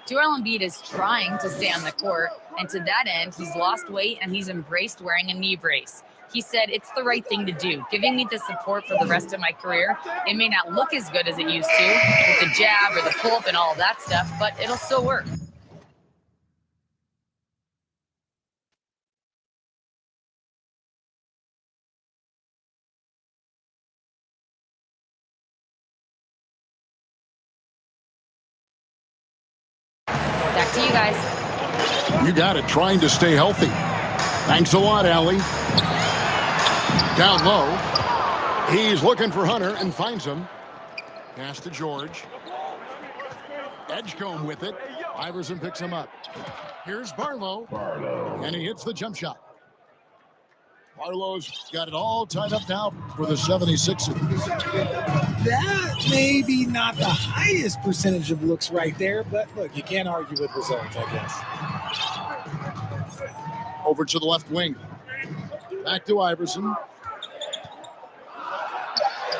Joel Embiid is trying to stay on the court, and to that end, he's lost weight and he's embraced wearing a knee brace. He said, it's the right thing to do, giving me the support for the rest of my career. It may not look as good as it used to with the jab or the pull-up and all of that stuff, but it'll still work. Back to you guys. You got it, trying to stay healthy. Thanks a lot, Allie. Down low. He's looking for Hunter and finds him. Pass to George. Edgecombe with it. Iverson picks him up. Here's Barlow. And he hits the jump shot. Barlow's got it all tied up now for the 76ers. That may be not the highest percentage of looks right there, but look, you can't argue with results, I guess. Over to the left wing. Back to Iverson.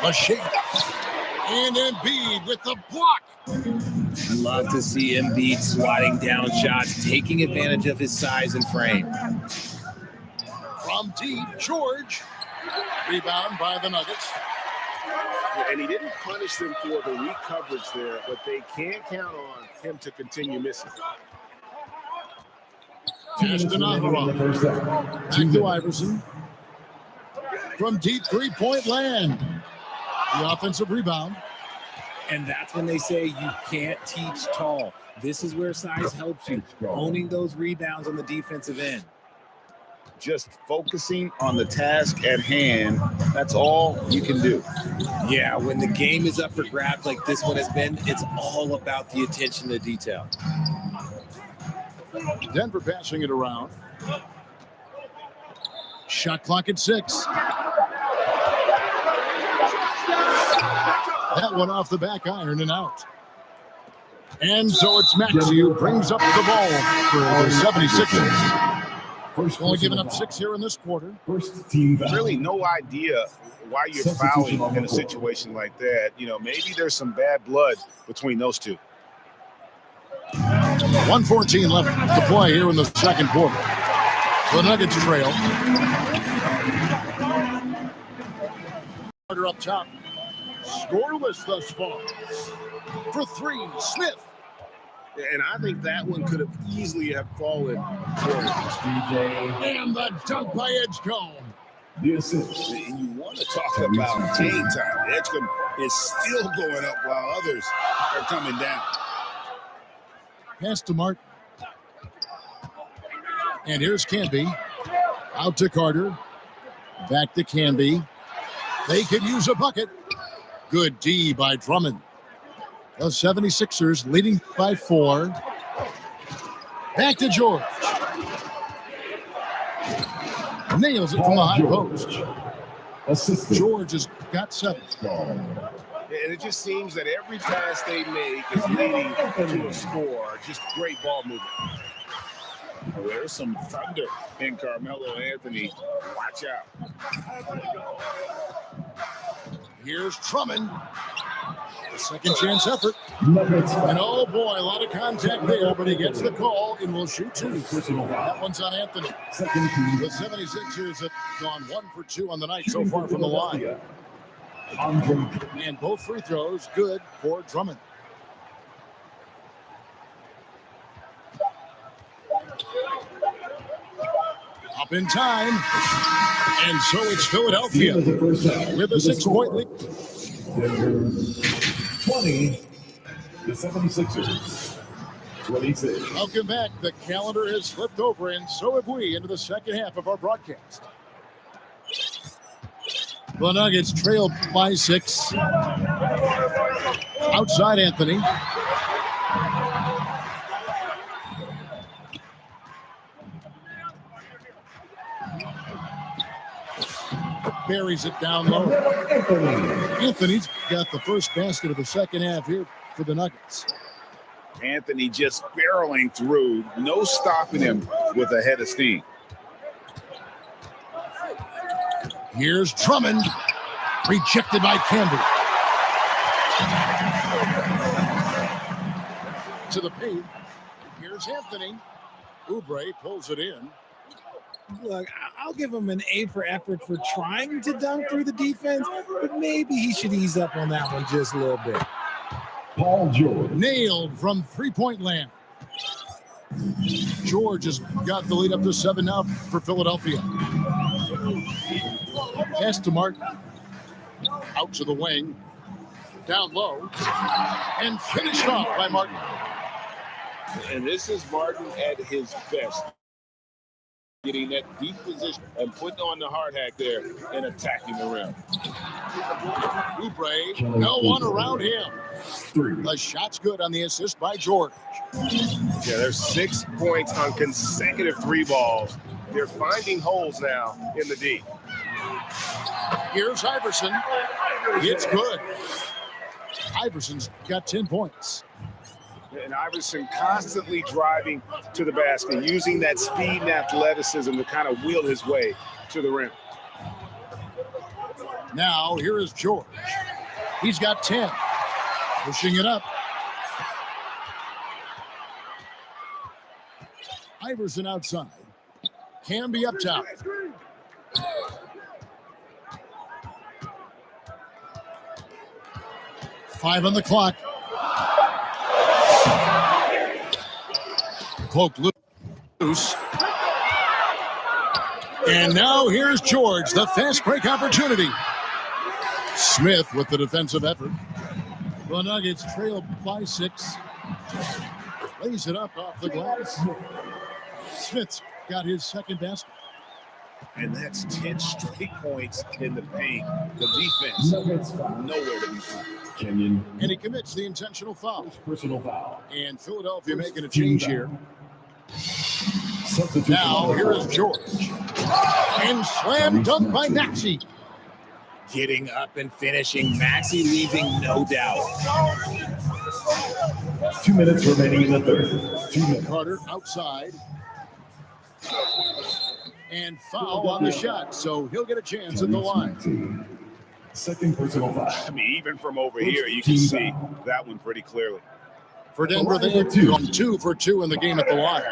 A shake. And Embiid with the block. Love to see Embiid swatting down shots, taking advantage of his size and frame. From deep, George. Rebound by the Nuggets. And he didn't punish them for the weak coverage there, but they can't count on him to continue missing. Pass to Nahara. Back to Iverson. From deep three-point land. The offensive rebound. And that's when they say you can't teach tall. This is where size helps you, owning those rebounds on the defensive end. Just focusing on the task at hand, that's all you can do. Yeah, when the game is up for grabs like this one has been, it's all about the attention to detail. Denver passing it around. Shot clock at 6. That one off the back iron and out. And so it's Maxey who brings up the ball for the 76ers. First Only giving personal up foul. 6 here in this quarter. First team foul. Really no idea why you're Substitution fouling on the in a court. situation like that. You know, maybe there's some bad blood between those two. 1:14 left to play here in the second quarter. The Nuggets trail. Carter up top. Scoreless thus far. For 3, Smith. And I think that one could have easily have fallen forward. DJ. And the dunk by Edgecombe. The assist. And you want to talk about game time. Edgecombe is still going up while others are coming down. Pass to Martin. And here's Canby. Out to Carter. Back to Canby. They could use a bucket. Good D by Drummond. The 76ers leading by 4. Back to George. Nails it from the high post. Assistant. George has got 7. And it just seems that every pass they make is leading to a score. Just great ball movement. Well, there's some thunder in Carmelo Anthony. Watch out. Here's Drummond. A second chance effort. Nuggets And foul. oh boy, a lot of contact there, but he gets the call and will shoot 2. Personal That foul. one's on Anthony. Second team. The 76ers have gone 1 for 2 on the night so far from the line. Andre. And both free throws good for Drummond. Up in time. And so it's Philadelphia The first half. with a 6-point lead. Denver 20. The 76ers 26. Welcome back. The calendar has flipped over, and so have we into the second half of our broadcast. The Nuggets trail by 6. Outside Anthony. Buries it down low. Anthony. Anthony's got the first basket of the second half here for the Nuggets. Anthony just barreling through. No stopping him with a head of steam. Here's Drummond. Rejected by Campbell. To the paint. Here's Anthony. Oubre pulls it in. Look, I'll give him an A for effort for trying to dunk through the defense, but maybe he should ease up on that one just a little bit. Paul George. Nailed from three-point land. George has got the lead up to 7 now for Philadelphia. Pass to Martin. Out to the wing. Down low. And finished off by Martin. And this is Martin at his best. Getting that deep position and putting on the hard hat there and attacking the rim. Oubre, no one around him. 3. The shot's good on the assist by George. Yeah, there's 6 points on consecutive 3 balls. They're finding holes now in the D. Here's Iverson. It's good. Iverson's got 10 points. And Iverson constantly driving to the basket, using that speed and athleticism to kind of wheel his way to the rim. Now, here is George. He's got 10. Pushing it up. Iverson outside. Canby up top. Five on the clock. Poke loose. And now here's George, the fast break opportunity. Smith with the defensive effort. The Nuggets trail by 6. Lays it up off the glass. Smith's got his second basket. And that's 10 straight points in the paint. The defense, Nuggets foul. nowhere to be found. Kenyon. And he commits the intentional foul. Personal foul. And Philadelphia making a change here. Substitution. Now, here is George. And slam dunk by Maxey. Getting up and finishing. Maxey leaving no doubt. 2 minutes remaining in the third. 2 minutes. Carter outside. And foul on the shot, so he'll get a chance at the line. Second personal foul. I mean, even from over here, you can see that one pretty clearly. For Denver, they have gone 2 for 2 in the game at the line.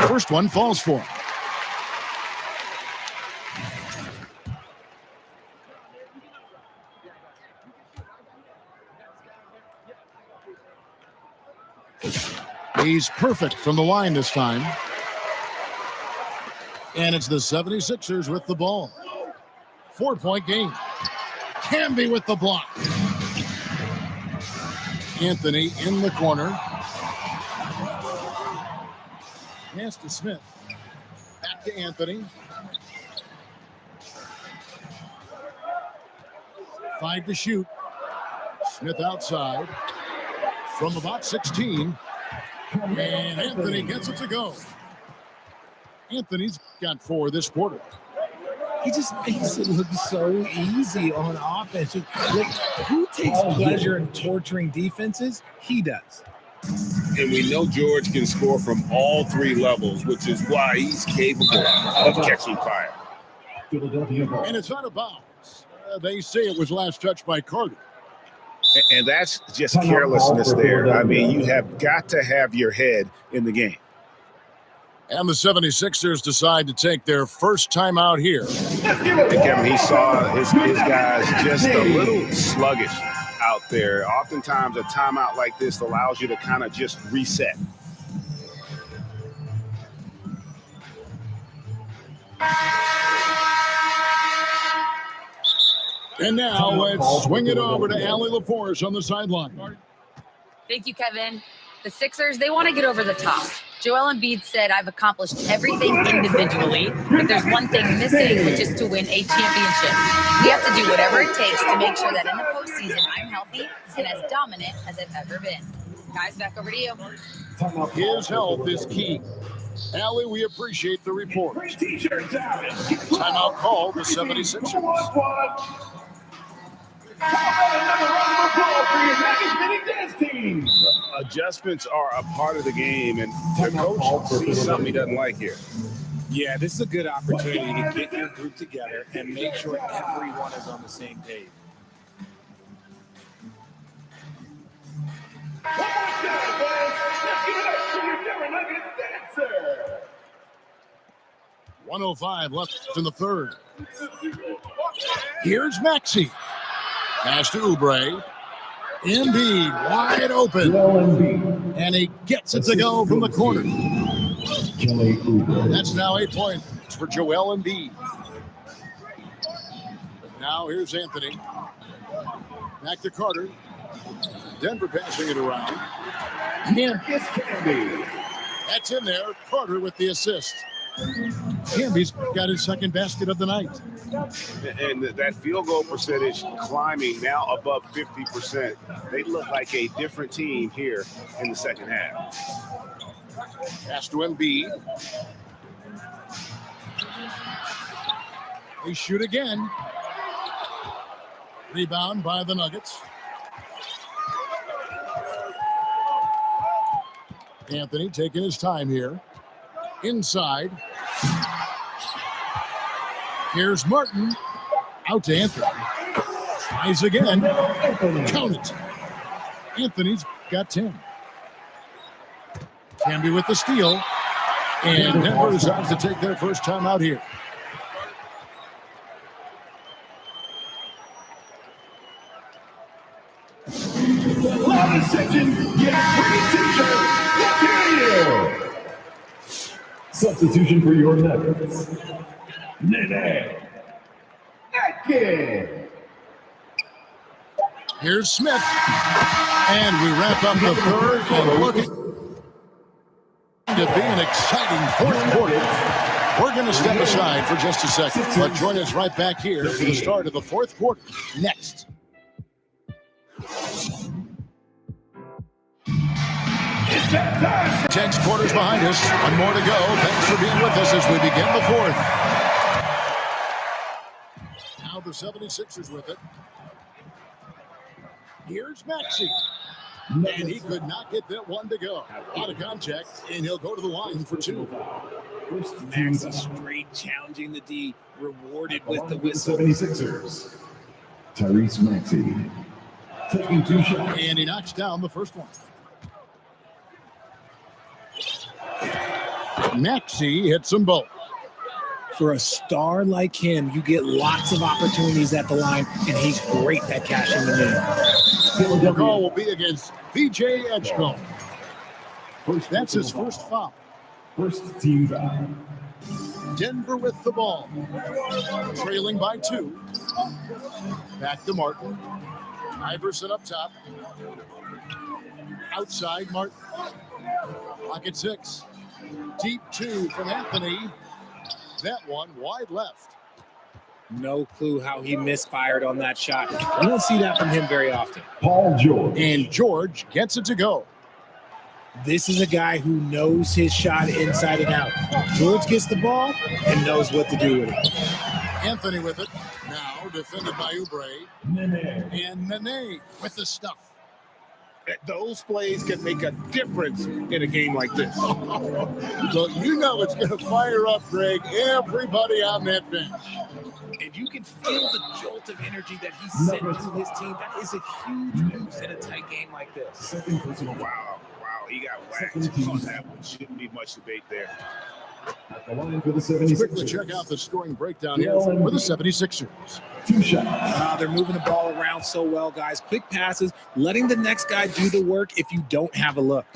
First one falls for him. He's perfect from the line this time. And it's the 76ers with the ball. 4-point game. Camby with the block. Anthony in the corner. Pass to Smith. Back to Anthony. 5 to shoot. Smith outside. From about 16. And Anthony gets it to go. Anthony's got 4 this quarter. He just makes it look so easy on offense. Look, who takes pleasure in torturing defenses? He does. And we know George can score from all 3 levels, which is why he's capable of catching fire. Philadelphia ball. And it's out of bounds. They say it was last touched by Carter. And that's just carelessness there. I mean, you have got to have your head in the game. And the 76ers decide to take their first time out here. And Kevin, he saw his guys just a little sluggish out there. Oftentimes a timeout like this allows you to kind of just reset. And now let's swing it over to Allie LaForce on the sideline. Thank you, Kevin. The Sixers, they want to get over the top. Joel Embiid said, I've accomplished everything individually, but there's one thing missing, which is to win a championship. We have to do whatever it takes to make sure that in the postseason I'm healthy and as dominant as I've ever been. Guys, back over to you. His health is key. Allie, we appreciate the report. Timeout call, the 76ers. Adjustments are a part of the game, and the coach sees something he doesn't like here. Yeah, this is a good opportunity to get your group together and make sure everyone is on the same page. One more time, boys. Let's give it up for your Denver Nuggets dancer. 1:05 left in the third. Here's Maxey. Pass to Oubre. Embiid wide open. And he gets it to go from the corner. Kelly Oubre. That's now 8 points for Joel Embiid. Now here's Anthony. Back to Carter. Denver passing it around. Camby. That's in there. Carter with the assist. Camby's got his second basket of the night. And that field goal percentage climbing now above 50%. They look like a different team here in the second half. Pass to Embiid. They shoot again. Rebound by the Nuggets. Anthony taking his time here. Inside. Here's Martin. Out to Anthony. Tries again. Count it. Anthony's got 10. Camby with the steal. And Denver decides to take their first time out here. Lobby section gets free t-shirts. Material. Substitution for your Nuggets. Nene Atkins. Here's Smith. And we wrap up the third and look to be an exciting fourth quarter. We're going to step aside for just a second, but join us right back here for the start of the fourth quarter next. It's that Time. 10 quarters behind us. One more to go. Thanks for being with us as we begin the fourth. Now the 76ers with it. Here's Maxey. And he could not get that one to go. A lot of contact, and he'll go to the line for two. Maxey straight challenging the D, rewarded with the whistle. 76ers. Tyrese Maxey taking 2 shots. And he knocks down the first one. Maxey hits them both. For a star like him, you get lots of opportunities at the line, and he's great at cashing them in. The call will be against VJ Edgecombe. That's his first foul. First team foul. Denver with the ball. Trailing by 2. Back to Martin. Iverson up top. Outside Martin. Pocket 6. Deep 2 from Anthony. That one wide left. No clue how he misfired on that shot. You don't see that from him very often. Paul George. And George gets it to go. This is a guy who knows his shot inside and out. George gets the ball and knows what to do with it. Anthony with it. Now defended by Oubre. Nene. And Nene with the stuff. Those plays can make a difference in a game like this. So you know it's going to fire up, Greg, everybody on that bench. And you can feel the jolt of energy that he sent to his team. That is a huge boost in a tight game like this. Second personal foul. Wow, he got whacked on that one. Shouldn't be much debate there. At the line for the Let's quickly 76ers. check out the scoring breakdown here for the 76ers. 2 shots. They're moving the ball around so well, guys. Quick passes, letting the next guy do the work if you don't have a look.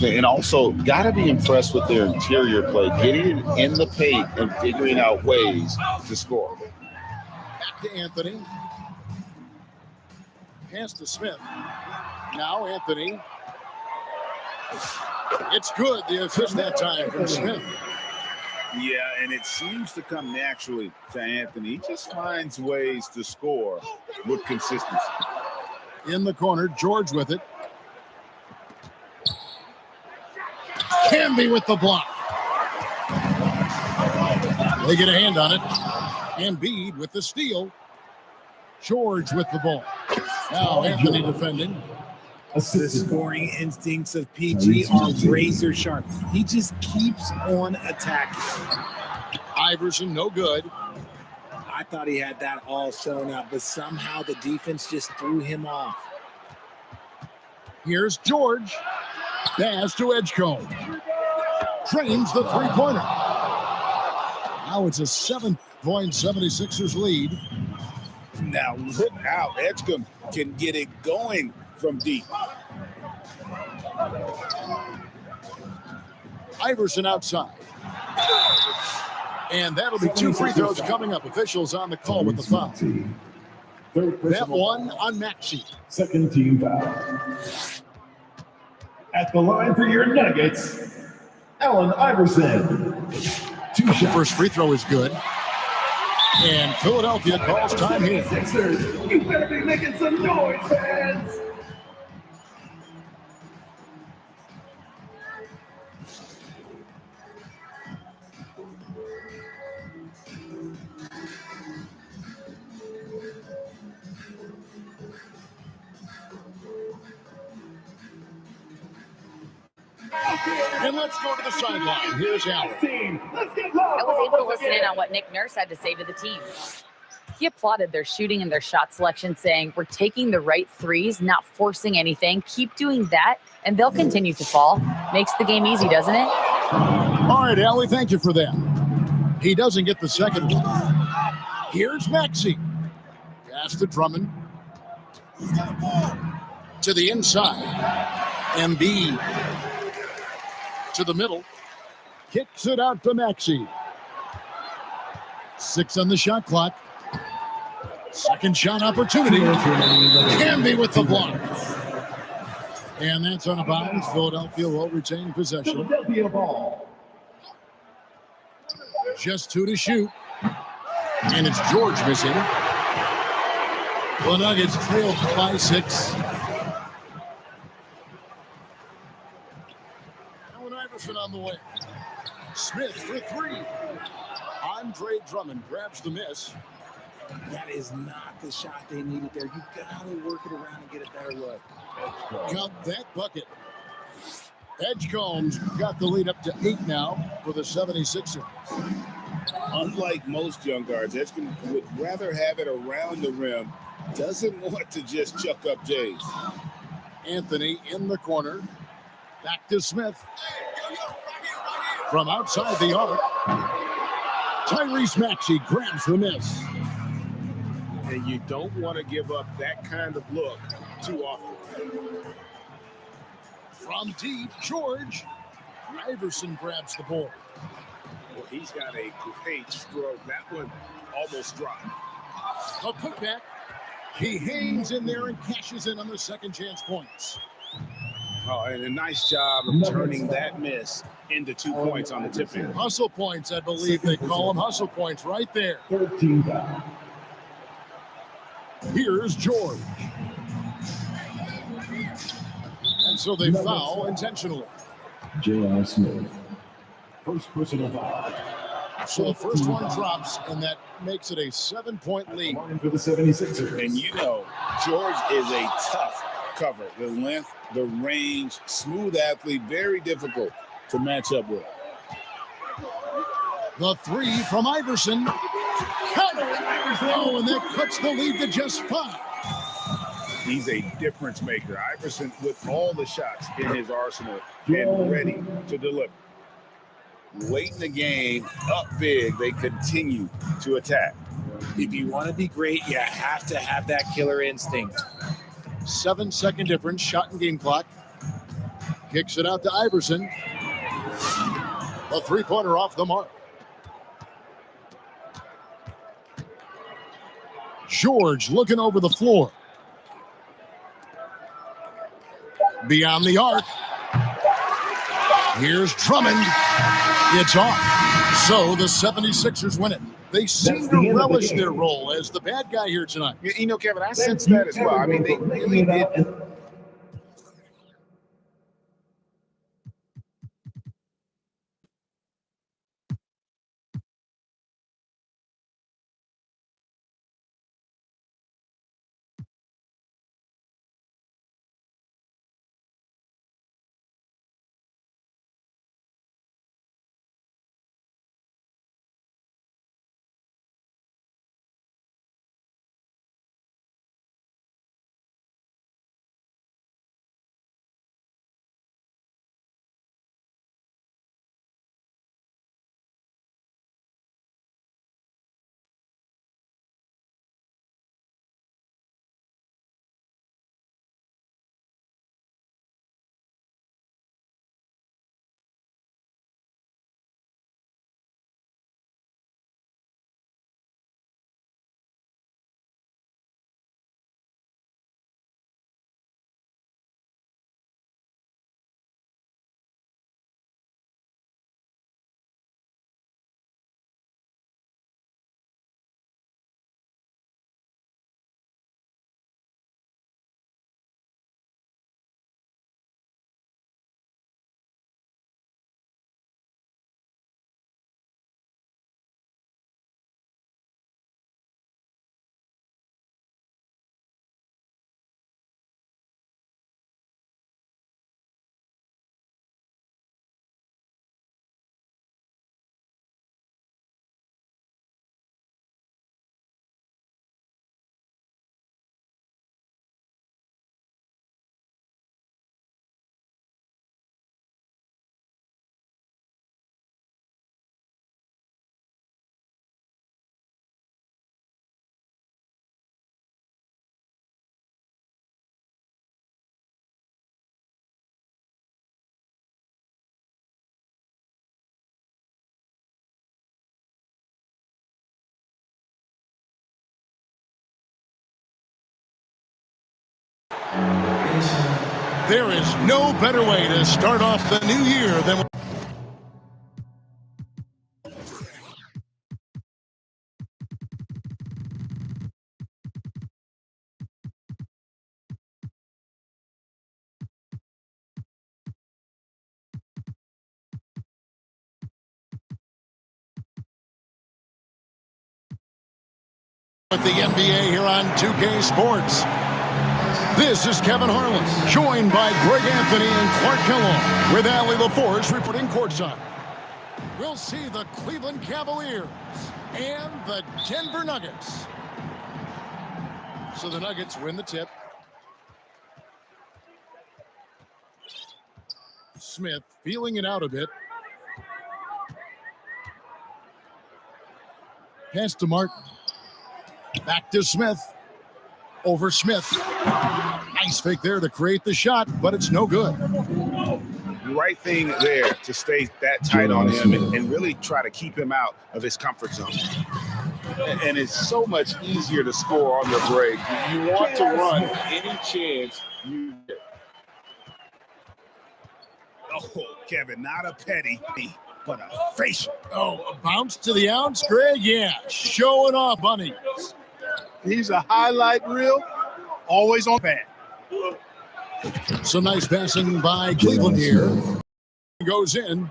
And also, got to be impressed with their interior play, getting it in the paint and figuring out ways to score. Back to Anthony. Pass to Smith. Now Anthony. It's good. The assist that time from Smith. Yeah, and it seems to come naturally to Anthony. He just finds ways to score with consistency. In the corner, George with it. Camby with the block. They get a hand on it. Embiid with the steal. George with the ball. Now Anthony defending. The scoring instincts of PG are razor sharp. He just keeps on attacking. Iverson, no good. I thought he had that all sewn up, but somehow the defense just threw him off. Here's George. Pass to Edgecombe. Trains the three-pointer. Now it's a 7-point 76ers lead. Now look how Edgecombe can get it going from deep. Iverson outside. And that'll be 2 free throws coming up. Officials on the call with the foul. That one on Maxey. Second team foul. At the line for your Nuggets, Allen Iverson. 2 The shots. first free throw is good. And Philadelphia calls time here. Sixers, you better be making some noise, fans. And let's go to the sideline. Here's Allen. Team, let's get loud. I was able to listen in on what Nick Nurse had to say to the team. He applauded their shooting and their shot selection, saying, "We're taking the right threes, not forcing anything. Keep doing that, and they'll continue to fall." Makes the game easy, doesn't it? All right, Allie, thank you for that. He doesn't get the second one. Here's Maxey. Pass to Drummond. To the inside. Embiid. To the middle. Kicks it out to Maxey. 6 on the shot clock. Second shot opportunity. Camby with the block. And that's on a bounce. Philadelphia will retain possession. Philadelphia ball. Just 2 to shoot. And it's George missing. The Nuggets trail by 6. Iverson on the way. Smith for three. Andre Drummond grabs the miss. That is not the shot they needed there. You got to work it around and get a better look. Got that bucket. Edgecombe's got the lead up to 8 now for the 76ers. Unlike most young guards, Edgecombe would rather have it around the rim. Doesn't want to just chuck up Jays. Anthony in the corner. Back to Smith. From outside the arc, Tyrese Maxey grabs the miss. And you don't want to give up that kind of look too often. From deep, George. Iverson grabs the ball. Well, he's got a great stroke. That one almost dropped. A putback. He hangs in there and cashes in on the second chance points. Oh, and a nice job of turning that miss into 2 points on the tip in. Hustle points, I believe they call them. Hustle points right there. 13 foul. Here's George. And so they foul intentionally. J.R. Smith. First personal foul. So the first one drops, and that makes it a 7-point lead. Line for the 76ers. And you know, George is a tough cover. The length, the range, smooth athlete, very difficult to match up with. The three from Iverson. Counter. Oh, and that cuts the lead to just 5. He's a difference maker. Iverson with all the shots in his arsenal and ready to deliver. Late in the game, up big, they continue to attack. If you want to be great, you have to have that killer instinct. 7-second difference, shot and game clock. Kicks it out to Iverson. A three-pointer off the mark. George looking over the floor. Beyond the arc. Here's Drummond. It's off. So the 76ers win it. They seem to relish their role as the bad guy here tonight. You know, Kevin, I sense that as well. I mean, they really did. There is no better way to start off the new year than With the NBA here on 2K Sports. This is Kevin Harlan, joined by Greg Anthony and Clark Kellogg, with Allie LaForce reporting courtside. We'll see the Cleveland Cavaliers and the Denver Nuggets. So the Nuggets win the tip. Smith feeling it out a bit. Pass to Martin. Back to Smith. Over Smith. Nice fake there to create the shot, but it's no good. The right thing there to stay that tight on him and really try to keep him out of his comfort zone. And it's so much easier to score on the break. You want to run any chance you get. Oh, Kevin, not a petty, but a facial. Oh, a bounce to the ounce, Greg? Yeah, showing off, Bunny. He's a highlight reel, always on pad. Some nice passing by Cleveland here. Goes in.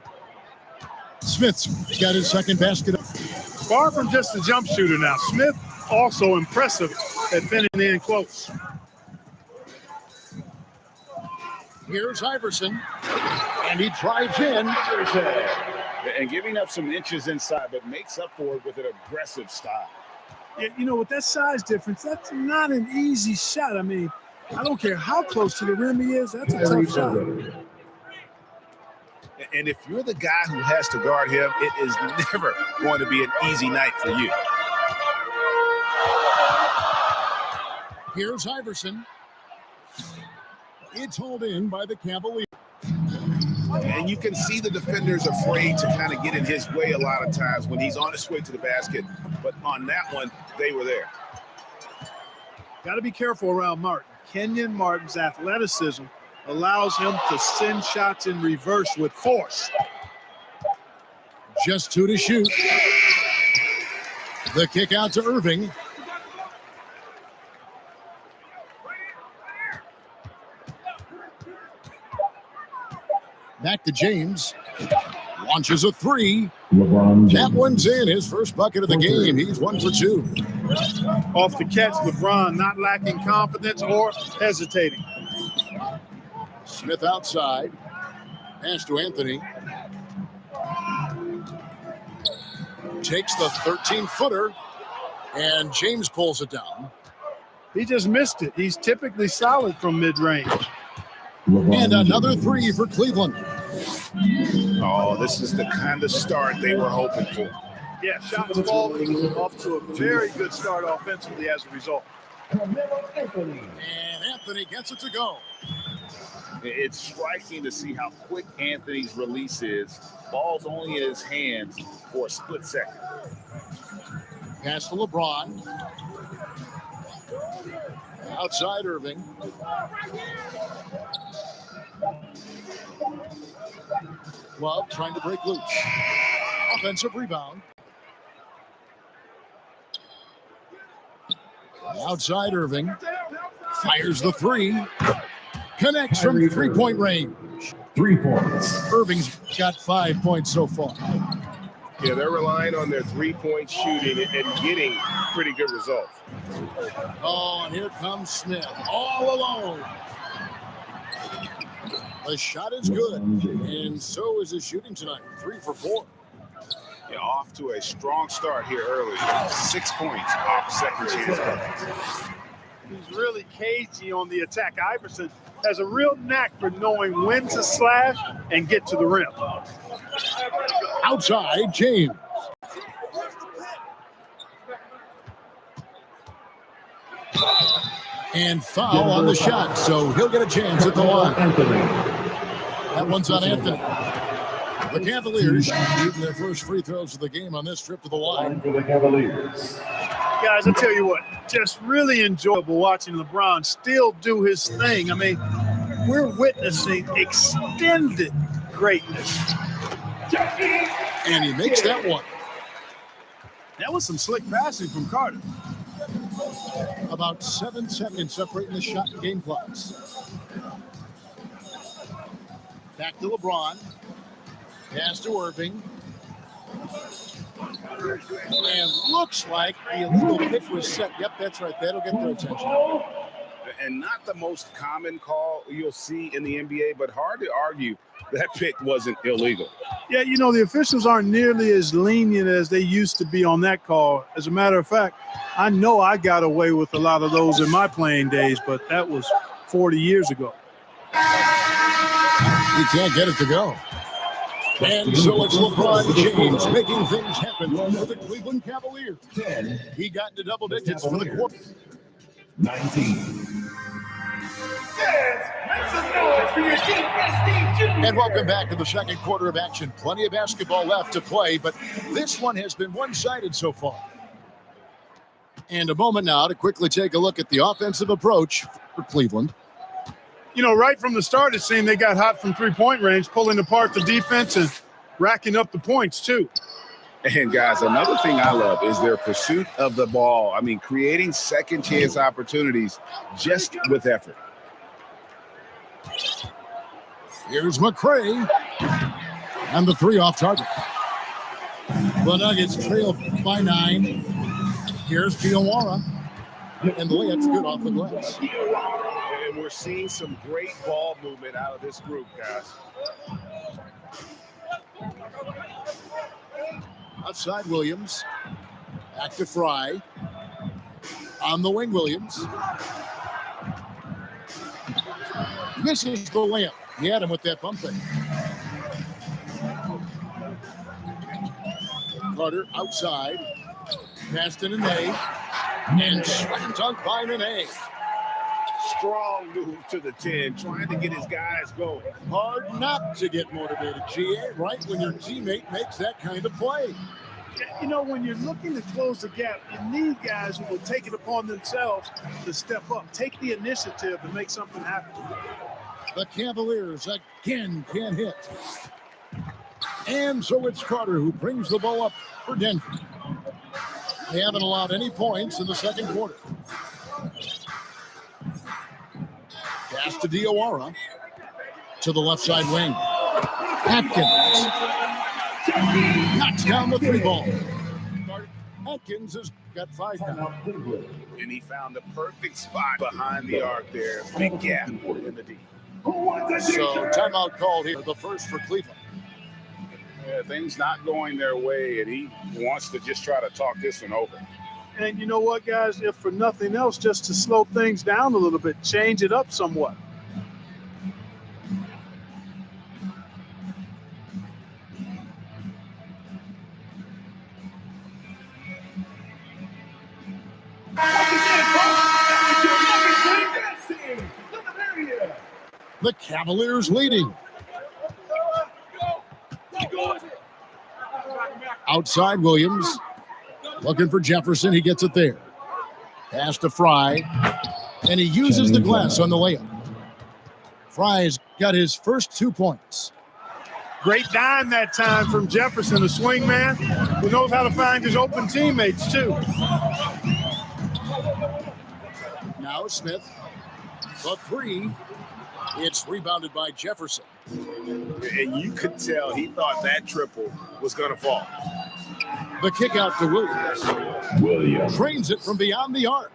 Smith's got his second basket. Far from just a jump shooter now. Smith also impressive at finishing in close. Here's Iverson, and he drives in. And giving up some inches inside, but makes up for it with an aggressive style. Yeah, you know, with that size difference, that's not an easy shot. I mean, I don't care how close to the rim he is, that's a tough shot. And if you're the guy who has to guard him, it is never going to be an easy night for you. Here's Iverson. It's hauled in by the Cavaliers. And you can see the defenders afraid to kind of get in his way a lot of times when he's on his way to the basket. But on that one, they were there. Got to be careful around Martin. Kenyon Martin's athleticism allows him to send shots in reverse with force. Just 2 to shoot. The kick out to Irving. Back to James. Launches a 3. LeBron James. That one's in. His first bucket of the game. He's 1 for 2. Off the catch, LeBron not lacking confidence or hesitating. Smith outside. Pass to Anthony. Takes the 13-footer, and James pulls it down. He just missed it. He's typically solid from mid-range. And another 3 for Cleveland. Oh, this is the kind of start they were hoping for. Yeah, shots falling off to a very good start offensively as a result. And Anthony gets it to go. It's striking to see how quick Anthony's release is. Ball's only in his hands for a split second. Pass to LeBron. Outside Irving. Love trying to break loose. Offensive rebound. Outside Irving. Fires the 3. Connects from 3-point range. 3 points. Irving's got 5 points so far. Yeah, they're relying on their three-point shooting and getting pretty good results. Oh, and here comes Smith all alone. The shot is good, and so is his shooting tonight. 3 for 4. Yeah, off to a strong start here early. 6 points off second chance. He's really cagey on the attack. Iverson has a real knack for knowing when to slash and get to the rim. Outside, James. And foul on the shot, so he'll get a chance at the line. That one's on Anthony. The Cavaliers shooting their first free throws of the game on this trip to the line. For the Cavaliers. Guys, I tell you what, just really enjoyable watching LeBron still do his thing. I mean, we're witnessing extended greatness. And he makes that one. That was some slick passing from Carter. About 7 seconds separating the shot and game clocks. Back to LeBron. Pass to Irving. And looks like the illegal pick was set. Yep, that's right. That'll get their attention. And not the most common call you'll see in the NBA, but hard to argue that pick wasn't illegal. Yeah, you know, the officials aren't nearly as lenient as they used to be on that call. As a matter of fact, I know I got away with a lot of those in my playing days, but that was 40 years ago. He can't get it to go. And so it's LeBron James making things happen for the Cleveland Cavaliers. He got into double digits for the quarter. 19. Make some noise for your defense team, And welcome back to the second quarter of action. Plenty of basketball left to play, but this one has been one-sided so far. And a moment now to quickly take a look at the offensive approach for Cleveland. You know, right from the start, it seemed they got hot from three-point range, pulling apart the defense and racking up the points, too. And guys, another thing I love is their pursuit of the ball. I mean, creating second chance opportunities just with effort. Here's McCray. And the three off target. The Nuggets trail by 9. Here's Diawara. And the layup's good off the glass. And we're seeing some great ball movement out of this group, guys. Outside Williams. Back to Fry. On the wing, Williams. Misses the layup. He had him with that bump fake. Carter outside. Passed to Nene. And slam dunk by Nene. Strong move to the 10, trying to get his guys going. Hard not to get motivated, GA, right when your teammate makes that kind of play. You know, when you're looking to close the gap, you need guys who will take it upon themselves to step up, take the initiative to make something happen. The Cavaliers again can't hit. And so it's Carter who brings the ball up for Denver. They haven't allowed any points in the second quarter. Pass to Diawara. To the left side wing. Atkins. Knocks down the three ball. Atkins has got 5 now. And he found the perfect spot behind the arc there. Big gap in the D. So timeout called here, the first for Cleveland. Yeah, things not going their way, and he wants to just try to talk this one over. And you know what, guys? If for nothing else, just to slow things down a little bit, change it up somewhat. The Cavaliers leading. Outside Williams. Looking for Jefferson. He gets it there. Pass to Fry. And he uses the glass on the layup. Fry's got his first 2 points. Great dime that time from Jefferson, a swing man who knows how to find his open teammates, too. Now Smith. The 3. It's rebounded by Jefferson. And you could tell he thought that triple was going to fall. The kick out to Williams. Trains it from beyond the arc.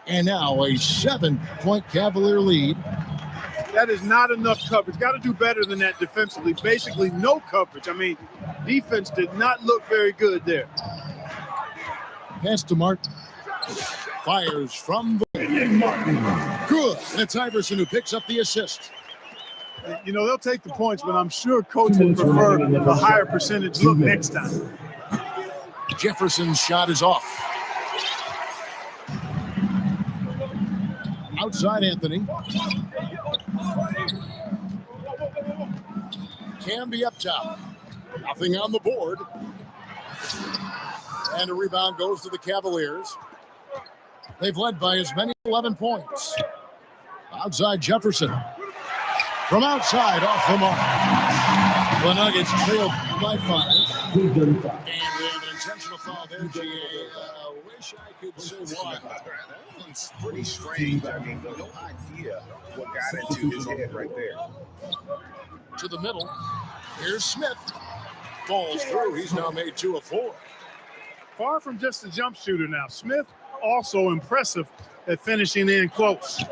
And now a 7-point Cavalier lead. That is not enough coverage. Got to do better than that defensively. Basically, no coverage. I mean, defense did not look very good there. Pass to Martin. Fires from good. And it's Iverson who picks up the assist. You know, they'll take the points, but I'm sure coach would prefer a higher percentage look next time. Jefferson's shot is off. Outside Anthony. Camby up top. Nothing on the board. And a rebound goes to the Cavaliers. They've led by as many as 11 points. Outside Jefferson. From outside, off the mark. The Nuggets trail by 5. And we have an intentional foul there, GA. Wish I could say why. That one's pretty strange. I mean, no idea what got into his head right there. To the middle. Here's Smith. falls through. He's now made 2 of 4. Far from just a jump shooter now. Smith also impressive at finishing in close.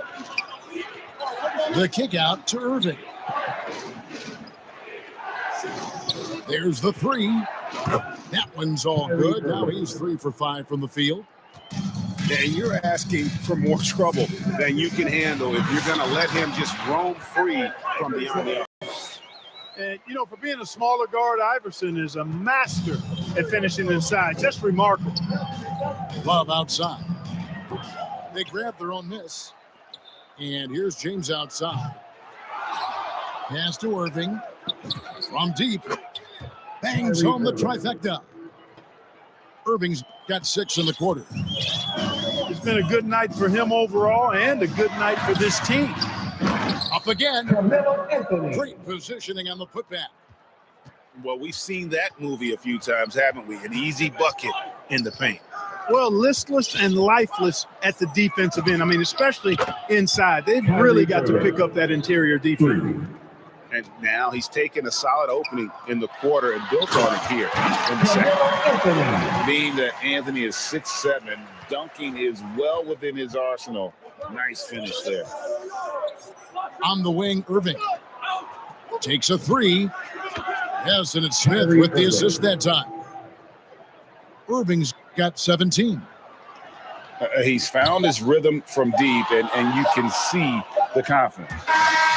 The kick out to Irving. There's the 3. That one's all good. Now he's 3 for 5 from the field. And you're asking for more trouble than you can handle if you're going to let him just roam free from beyond the arc. And, you know, for being a smaller guard, Iverson is a master at finishing inside. Just remarkable. Love outside. They grab their own miss. And here's James outside. Pass to Irving. From deep. Bangs home the trifecta. Irving's got 6 in the quarter. It's been a good night for him overall and a good night for this team. Up again. Great positioning on the putback. Well, we've seen that movie a few times, haven't we? An easy bucket in the paint. Well, listless and lifeless at the defensive end. I mean, especially inside. They've really got to pick up that interior defense. And now he's taken a solid opening in the quarter and built on it here in the second. Being that Anthony is 6'7", dunking is well within his arsenal. Nice finish there. On the wing, Irving takes a 3. Yes, and it's Smith with the assist that time. Irving's got 17. He's found his rhythm from deep, and you can see the confidence.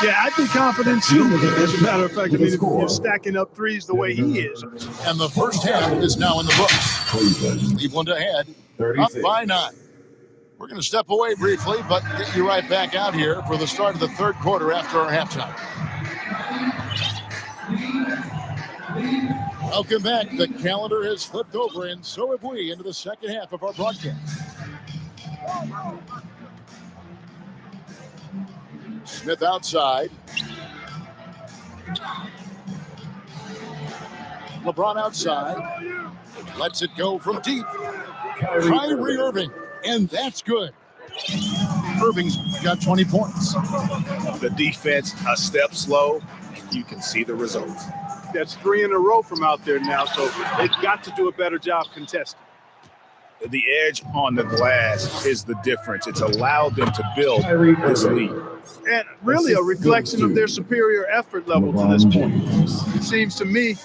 Yeah, I'd be confident too. As a matter of fact, I mean, if you're stacking up threes the way he is. And the first half is now in the books. Cleveland ahead, up by 9. We're going to step away briefly, but get you right back out here for the start of the third quarter after our halftime. Welcome back. The calendar has flipped over, and so have we, into the second half of our broadcast. Smith outside. LeBron outside. Lets it go from deep. Kyrie Irving, and that's good. Irving's got 20 points. The defense a step slow, and you can see the results. That's 3 in a row from out there now, so they've got to do a better job contesting. The edge on the glass is the difference. It's allowed them to build this lead. And really a reflection of their superior effort level to this point. It seems to me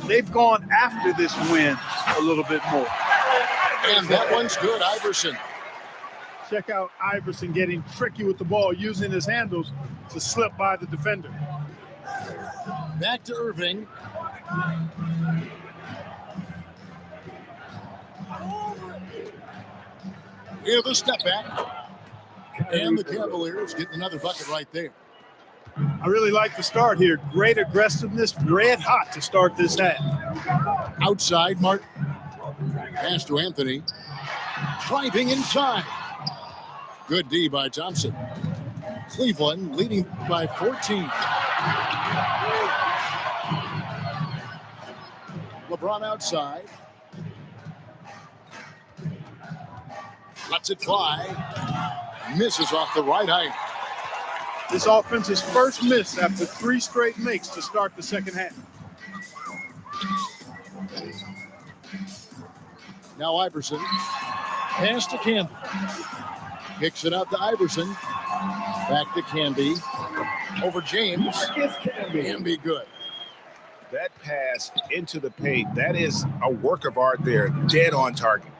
they've gone after this win a little bit more. And that one's good, Iverson. Check out Iverson getting tricky with the ball, using his handles to slip by the defender. Back to Irving. Here's the step back. And the Cavaliers getting another bucket right there. I really like the start here. Great aggressiveness, red hot to start this half. Outside, Martin. Pass to Anthony. Driving inside. Good D by Thompson. Cleveland leading by 14. LeBron outside. Lets it fly. Misses off the right height. This offense's first miss after 3 straight makes to start the second half. Now Iverson. Pass to Campbell. Kicks it out to Iverson. Back to Camby. Over James. Camby good. That pass into the paint, that is a work of art there, dead on target.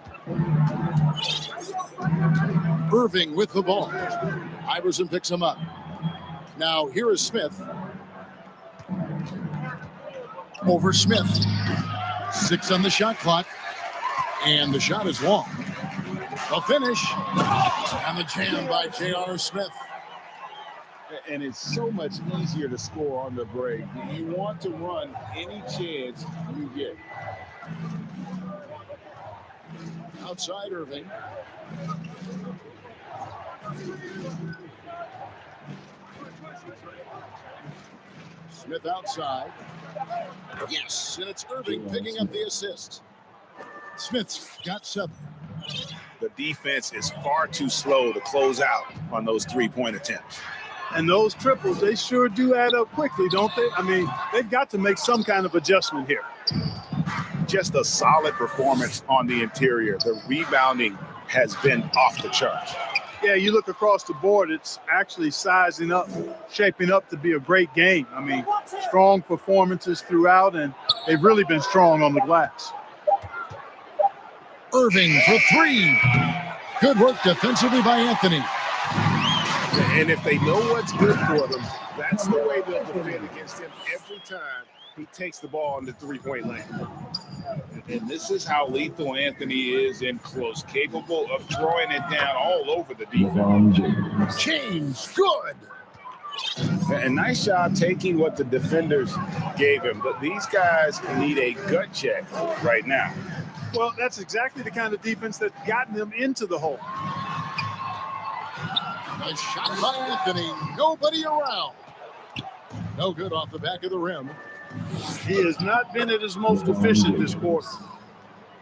Irving with the ball. Iverson picks him up. Now here is Smith. Over Smith. 6 on the shot clock. And the shot is long. The finish. And the jam by J.R. Smith. And it's so much easier to score on the break. You want to run any chance you get. Outside Irving. Smith outside. Yes, and it's Irving picking up the assist. Smith's got 7. The defense is far too slow to close out on those 3-point attempts. And those triples, they sure do add up quickly, don't they? I mean, they've got to make some kind of adjustment here. Just a solid performance on the interior. The rebounding has been off the charts. Yeah, you look across the board, it's actually sizing up, shaping up to be a great game. I mean, strong performances throughout, and they've really been strong on the glass. Irving for three. Good work defensively by Anthony. And if they know what's good for them, that's the way they'll defend against him every time he takes the ball in the three-point lane. And this is how lethal Anthony is in close, capable of throwing it down all over the defense. James, good. And nice job taking what the defenders gave him. But these guys need a gut check right now. Well, that's exactly the kind of defense that's gotten them into the hole. Nice shot by Anthony. Nobody around. No good off the back of the rim. He has not been at his most efficient this quarter.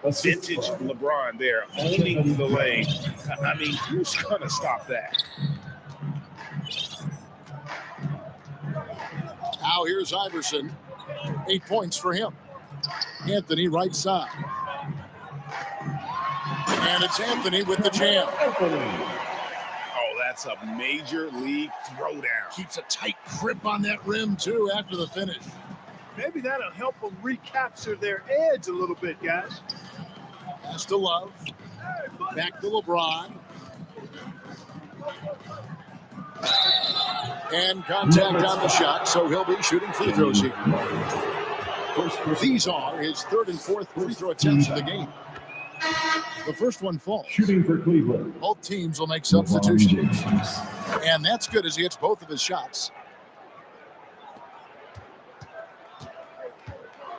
Vintage LeBron there, owning the lane. I mean, who's going to stop that? Now here's Iverson. 8 points for him. Anthony right side. And it's Anthony with the jam. Oh, that's a major league throwdown. Keeps a tight grip on that rim, too, after the finish. Maybe that'll help them recapture their edge a little bit, guys. Pass to Love. Back to LeBron. And contact on the shot, so he'll be shooting free throws here. These are his third and fourth free throw attempts of the game. The first one falls. Shooting for Cleveland. Both teams will make substitutions. And that's good as he hits both of his shots.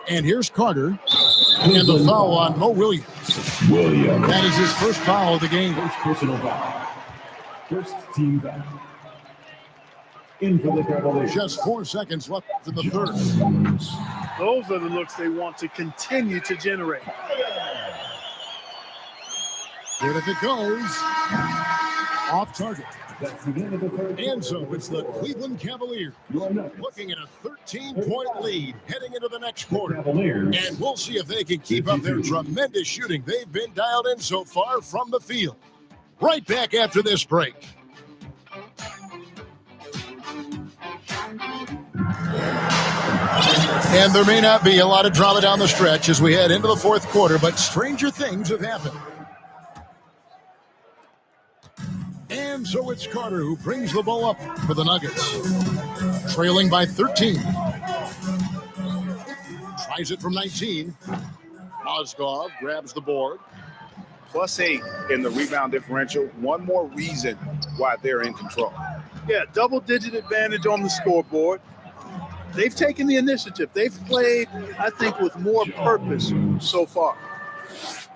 And here's Carter. And the foul on Mo Williams. That is his first foul of the game. First personal foul. First team foul. In for the Cavaliers. Just 4 seconds left in the third. Those are the looks they want to continue to generate. Good if it goes. Off target. That's the end of the third. And so it's the Cleveland Cavaliers looking at a 13-point lead heading into the next quarter. And we'll see if they can keep up their tremendous shooting they've been dialed in so far from the field. Right back after this break. And there may not be a lot of drama down the stretch as we head into the fourth quarter, but stranger things have happened. And so it's Carter who brings the ball up for the Nuggets. Trailing by 13. Tries it from 19. Mozgov grabs the board. +8 in the rebound differential. One more reason why they're in control. Yeah, double-digit advantage on the scoreboard. They've taken the initiative. They've played, I think, with more purpose so far.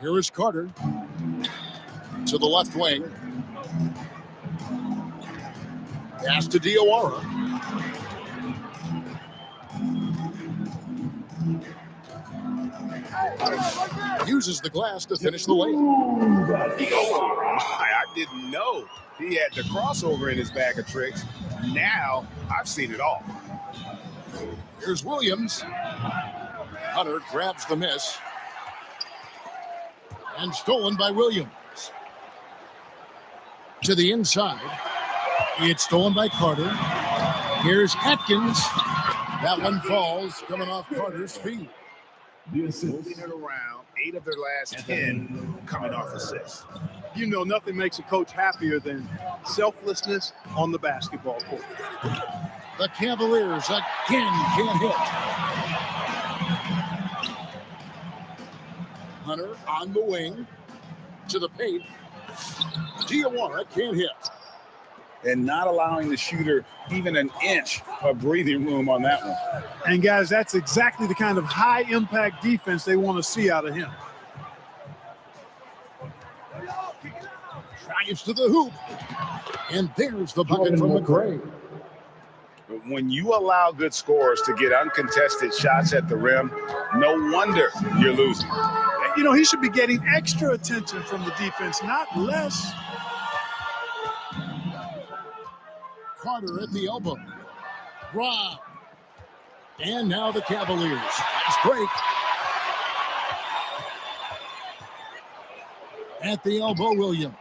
Here is Carter to the left wing. Pass to Diawara. Uses the glass to finish the layup. I didn't know he had the crossover in his bag of tricks. Now I've seen it all. Here's Williams. Hunter grabs the miss. And stolen by Williams. To the inside. It's stolen by Carter. Here's Atkins. That one falls, coming off Carter's feet. Moving it around, 8 of their last 10 coming off assists. You know, nothing makes a coach happier than selflessness on the basketball court. The Cavaliers again can't hit. Hunter on the wing to the paint. Diawara can't hit. And not allowing the shooter even an inch of breathing room on that one. And guys, that's exactly the kind of high impact defense they want to see out of him. Drives to the hoop. And there's the bucket from McRae. When you allow good scorers to get uncontested shots at the rim, no wonder you're losing. You know, he should be getting extra attention from the defense, not less. Carter at the elbow. Rob. And now the Cavaliers. Fast break. At the elbow, Williams.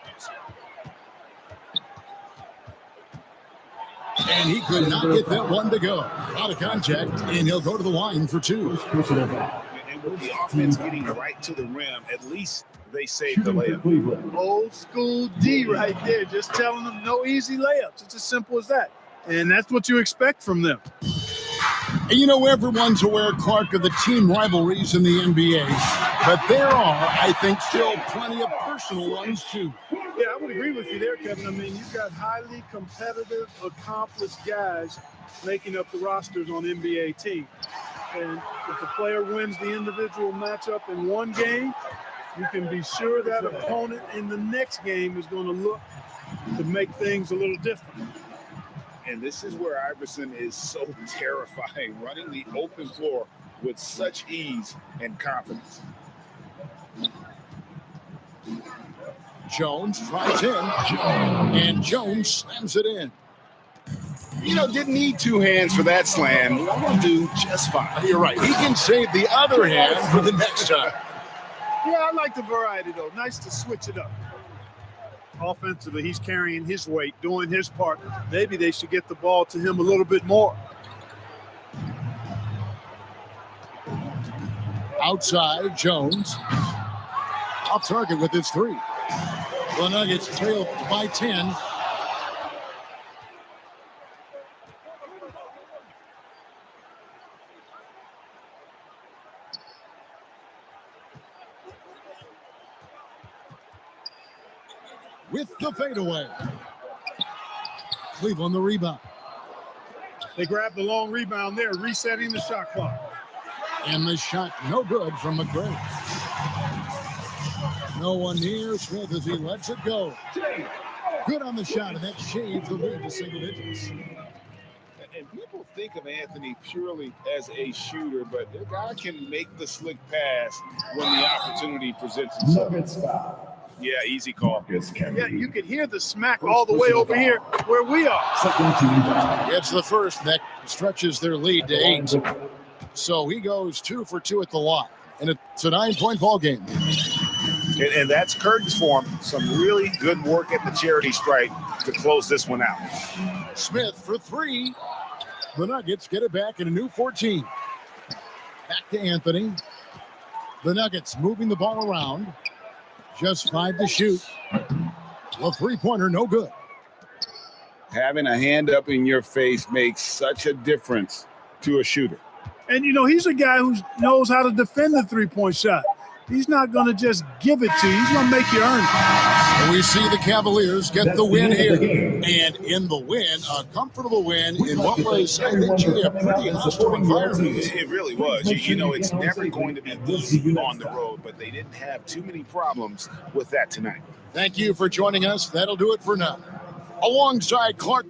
And he could not get that one to go. Out of contact, and he'll go to the line for two. And with the offense getting right to the rim, at least they saved the layup. Old school D right there, just telling them no easy layups. It's as simple as that. And that's what you expect from them. And you know, everyone's aware, Clark, of the team rivalries in the NBA. But there are, I think, still plenty of personal ones, too. Yeah, I would agree with you there, Kevin. I mean, you've got highly competitive, accomplished guys making up the rosters on NBA teams. And if a player wins the individual matchup in one game, you can be sure that opponent in the next game is going to look to make things a little different. And this is where Iverson is so terrifying, running the open floor with such ease and confidence. Jones tries in, and Jones slams it in. You know, didn't need two hands for that slam. One will do just fine. You're right. He can save the other hand for the next time. Yeah, I like the variety, though. Nice to switch it up. Offensively, he's carrying his weight, doing his part. Maybe they should get the ball to him a little bit more. Outside, Jones. Off target with his three. The Nuggets trail by 10. With the fadeaway. Cleveland the rebound. They grabbed the long rebound there, resetting the shot clock. And the shot no good from McRae. No one near Smith as he lets it go. Good on the shot, and that shaves the lead to single digits. And people think of Anthony purely as a shooter, but the guy can make the slick pass when the opportunity presents itself. Nuggets foul. Yeah, easy call. Yeah, you could hear the smack all the way over here where we are. Second team foul. It's the first that stretches their lead to 8. So he goes 2 for 2 at the line. And it's a 9-point ball game. And that's curtains for him. Some really good work at the charity stripe to close this one out. Smith for 3. The Nuggets get it back in a new 14. Back to Anthony. The Nuggets moving the ball around. Just 5 to shoot. The three-pointer, no good. Having a hand up in your face makes such a difference to a shooter. And, you know, he's a guy who knows how to defend the three-point shot. He's not going to just give it to you. He's going to make you earn it. And we see the Cavaliers get the win here. And in the win, a comfortable win in what was, I think, a pretty hostile environment. It really was. You know, it's never going to be easy on the road, but they didn't have too many problems with that tonight. Thank you for joining us. That'll do it for now. Alongside Clark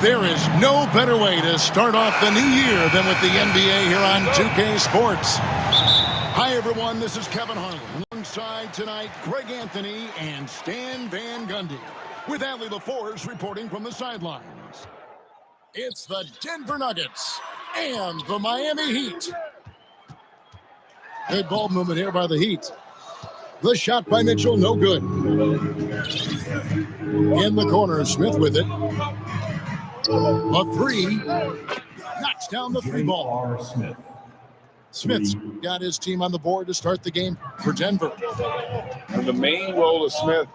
There is no better way to start off the new year than with the NBA here on 2K Sports. Hi, everyone. This is Kevin Harlan. Alongside tonight, Greg Anthony and Stan Van Gundy, with Allie LaForce reporting from the sidelines. It's the Denver Nuggets and the Miami Heat. Good ball movement here by the Heat. The shot by Mitchell, no good. In the corner, Smith with it. A three. Knocks down the three ball. Smith's got his team on the board to start the game for Denver. And the main role of Smith,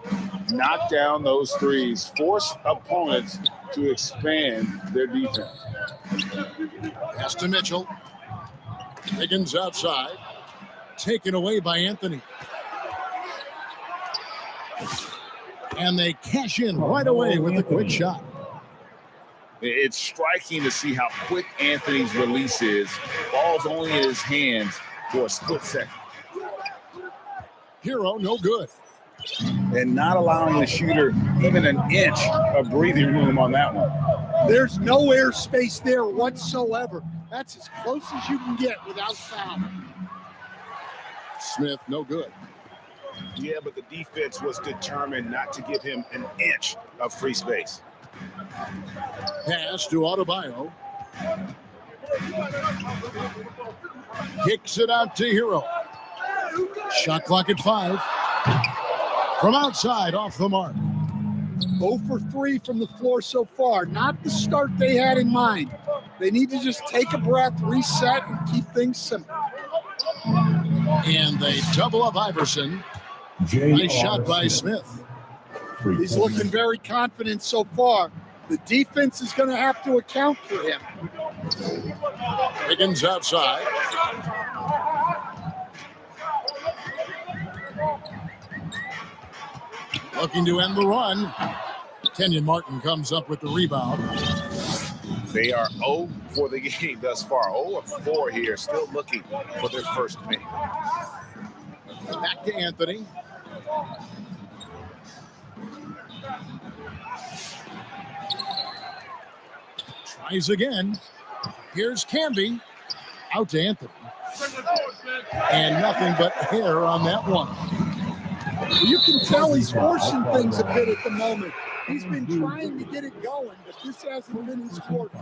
knock down those threes, force opponents to expand their defense. Pass to Mitchell. Higgins outside. Taken away by Anthony. And they cash in right away with a quick shot. It's striking to see how quick Anthony's release is. Ball's only in his hands for a split second. Hero, no good. And not allowing the shooter even an inch of breathing room on that one. There's no air space there whatsoever. That's as close as you can get without foul. Smith, no good. Yeah, but the defense was determined not to give him an inch of free space. Pass to Adebayo. Kicks it out to Hero. Shot clock at 5. From outside, off the mark. 0 for 3 from the floor so far. Not the start they had in mind. They need to just take a breath, reset, and keep things simple. And they double up Iverson. Nice shot by Smith. He's looking very confident so far. The defense is going to have to account for him. Higgins outside. Looking to end the run. Kenyon Martin comes up with the rebound. They are 0 for the game thus far. 0 of 4 here, still looking for their first win. Back to Anthony. Tries again. Here's Camby. Out to Anthony. And nothing but hair on that one. You can tell he's forcing things a bit at the moment. He's been trying to get it going, but this hasn't been his quarter.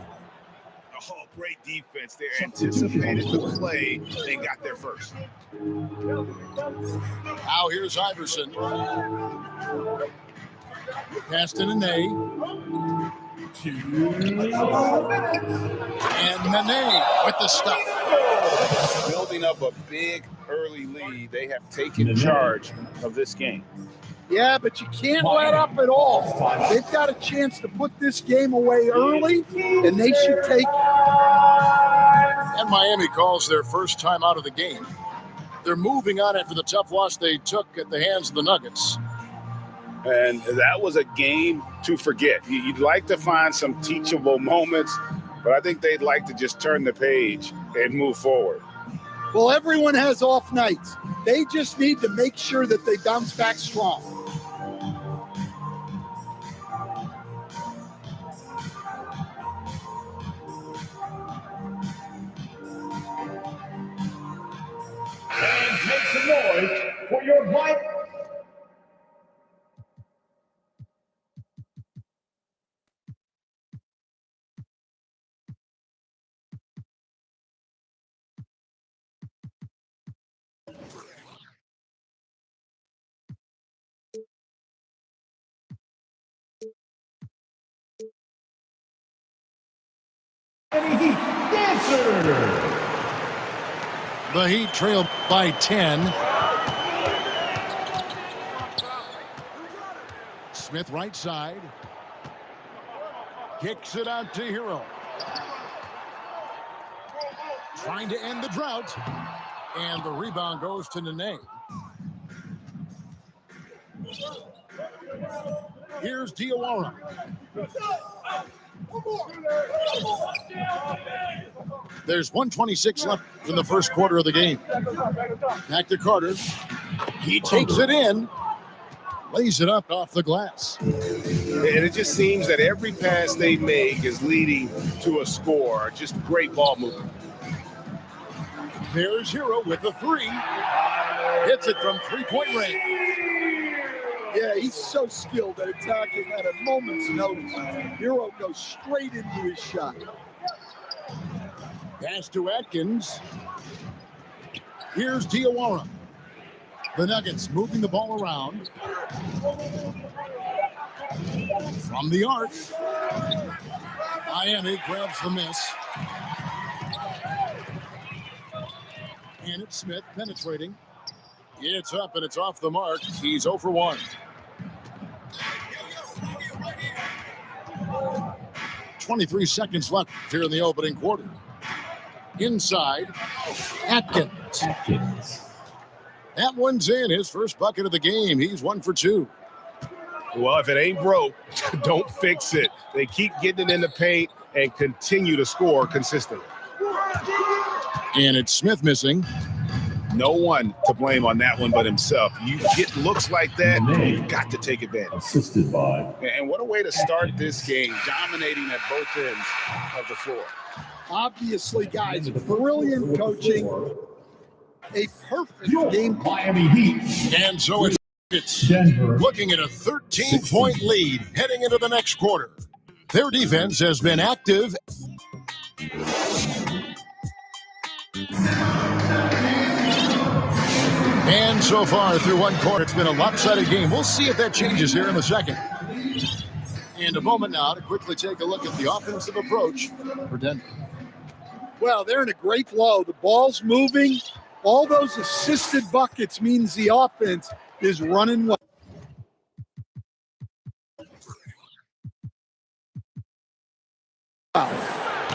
Oh, great defense there. Anticipated the play and got there first. Now here's Iverson. Pass to Nene. And Nene with the stuff. Building up a big early lead. They have taken charge of this game. Yeah, but you can't let up at all. They've got a chance to put this game away early, and they should take it. And Miami calls their first time out of the game. They're moving on after the tough loss they took at the hands of the Nuggets. And that was a game to forget. You'd like to find some teachable moments, but I think they'd like to just turn the page and move forward. Well, everyone has off nights. They just need to make sure that they bounce back strong. And make some noise for your Mike. Heat Dancer. The Heat trail by 10. Smith right side. Kicks it out to Hero. Trying to end the drought. And the rebound goes to Nene. Here's Diawara. There's 1:26 left in the first quarter of the game. Back to Carter. He takes it in. Lays it up off the glass. And it just seems that every pass they make is leading to a score. Just great ball movement. There's Hero with the three. Hits it from three-point range. Yeah, he's so skilled at attacking at a moment's notice. Hero goes straight into his shot. Pass to Atkins. Here's Diawara. The Nuggets moving the ball around. From the arc. Miami grabs the miss. And it's Smith penetrating. It's up and it's off the mark. He's 0 for 1. .23 seconds left here in the opening quarter. Inside, Atkins. That one's in, his first bucket of the game. He's 1 for 2. Well, if it ain't broke, don't fix it. They keep getting it in the paint and continue to score consistently. And it's Smith missing. No one to blame on that one but himself. You get looks like that, you've got to take advantage. Assisted by. And what a way to start this game, dominating at both ends of the floor. Obviously, guys, brilliant coaching. A perfect game. Miami Heat. And so it's Denver. looking at a 13-point lead heading into the next quarter. Their defense has been active. And so far through one quarter, it's been a lopsided game. We'll see if that changes here in the second. And a moment now to quickly take a look at the offensive approach for Denver. Well, they're in a great flow. The ball's moving. All those assisted buckets means the offense is running well.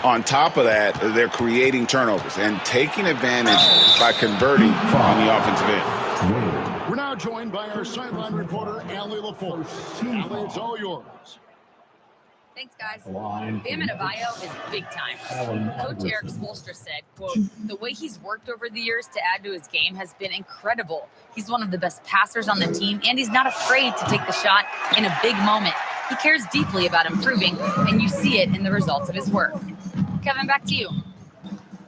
On top of that, they're creating turnovers and taking advantage by converting on the offensive end. We're now joined by our sideline reporter, Allie LaForce. Allie, it's all yours. Thanks, guys. Bam Adebayo is big time. Coach Eric Spoelstra said, quote, the way he's worked over the years to add to his game has been incredible. He's one of the best passers on the team, and he's not afraid to take the shot in a big moment. He cares deeply about improving, and you see it in the results of his work. Kevin, back to you.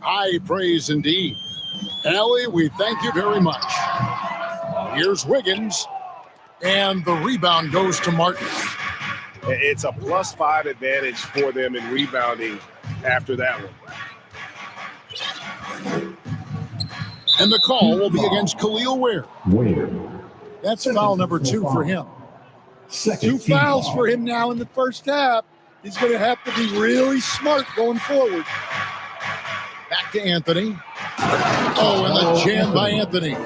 High praise indeed. Allie, we thank you very much. Here's Wiggins, and the rebound goes to Martin. It's a +5 advantage for them in rebounding after that one. And the call will be against Khalil Ware. That's foul number 2 for him. 2 fouls for him now in the first half. He's going to have to be really smart going forward. Back to Anthony. Oh, and the jam by Anthony.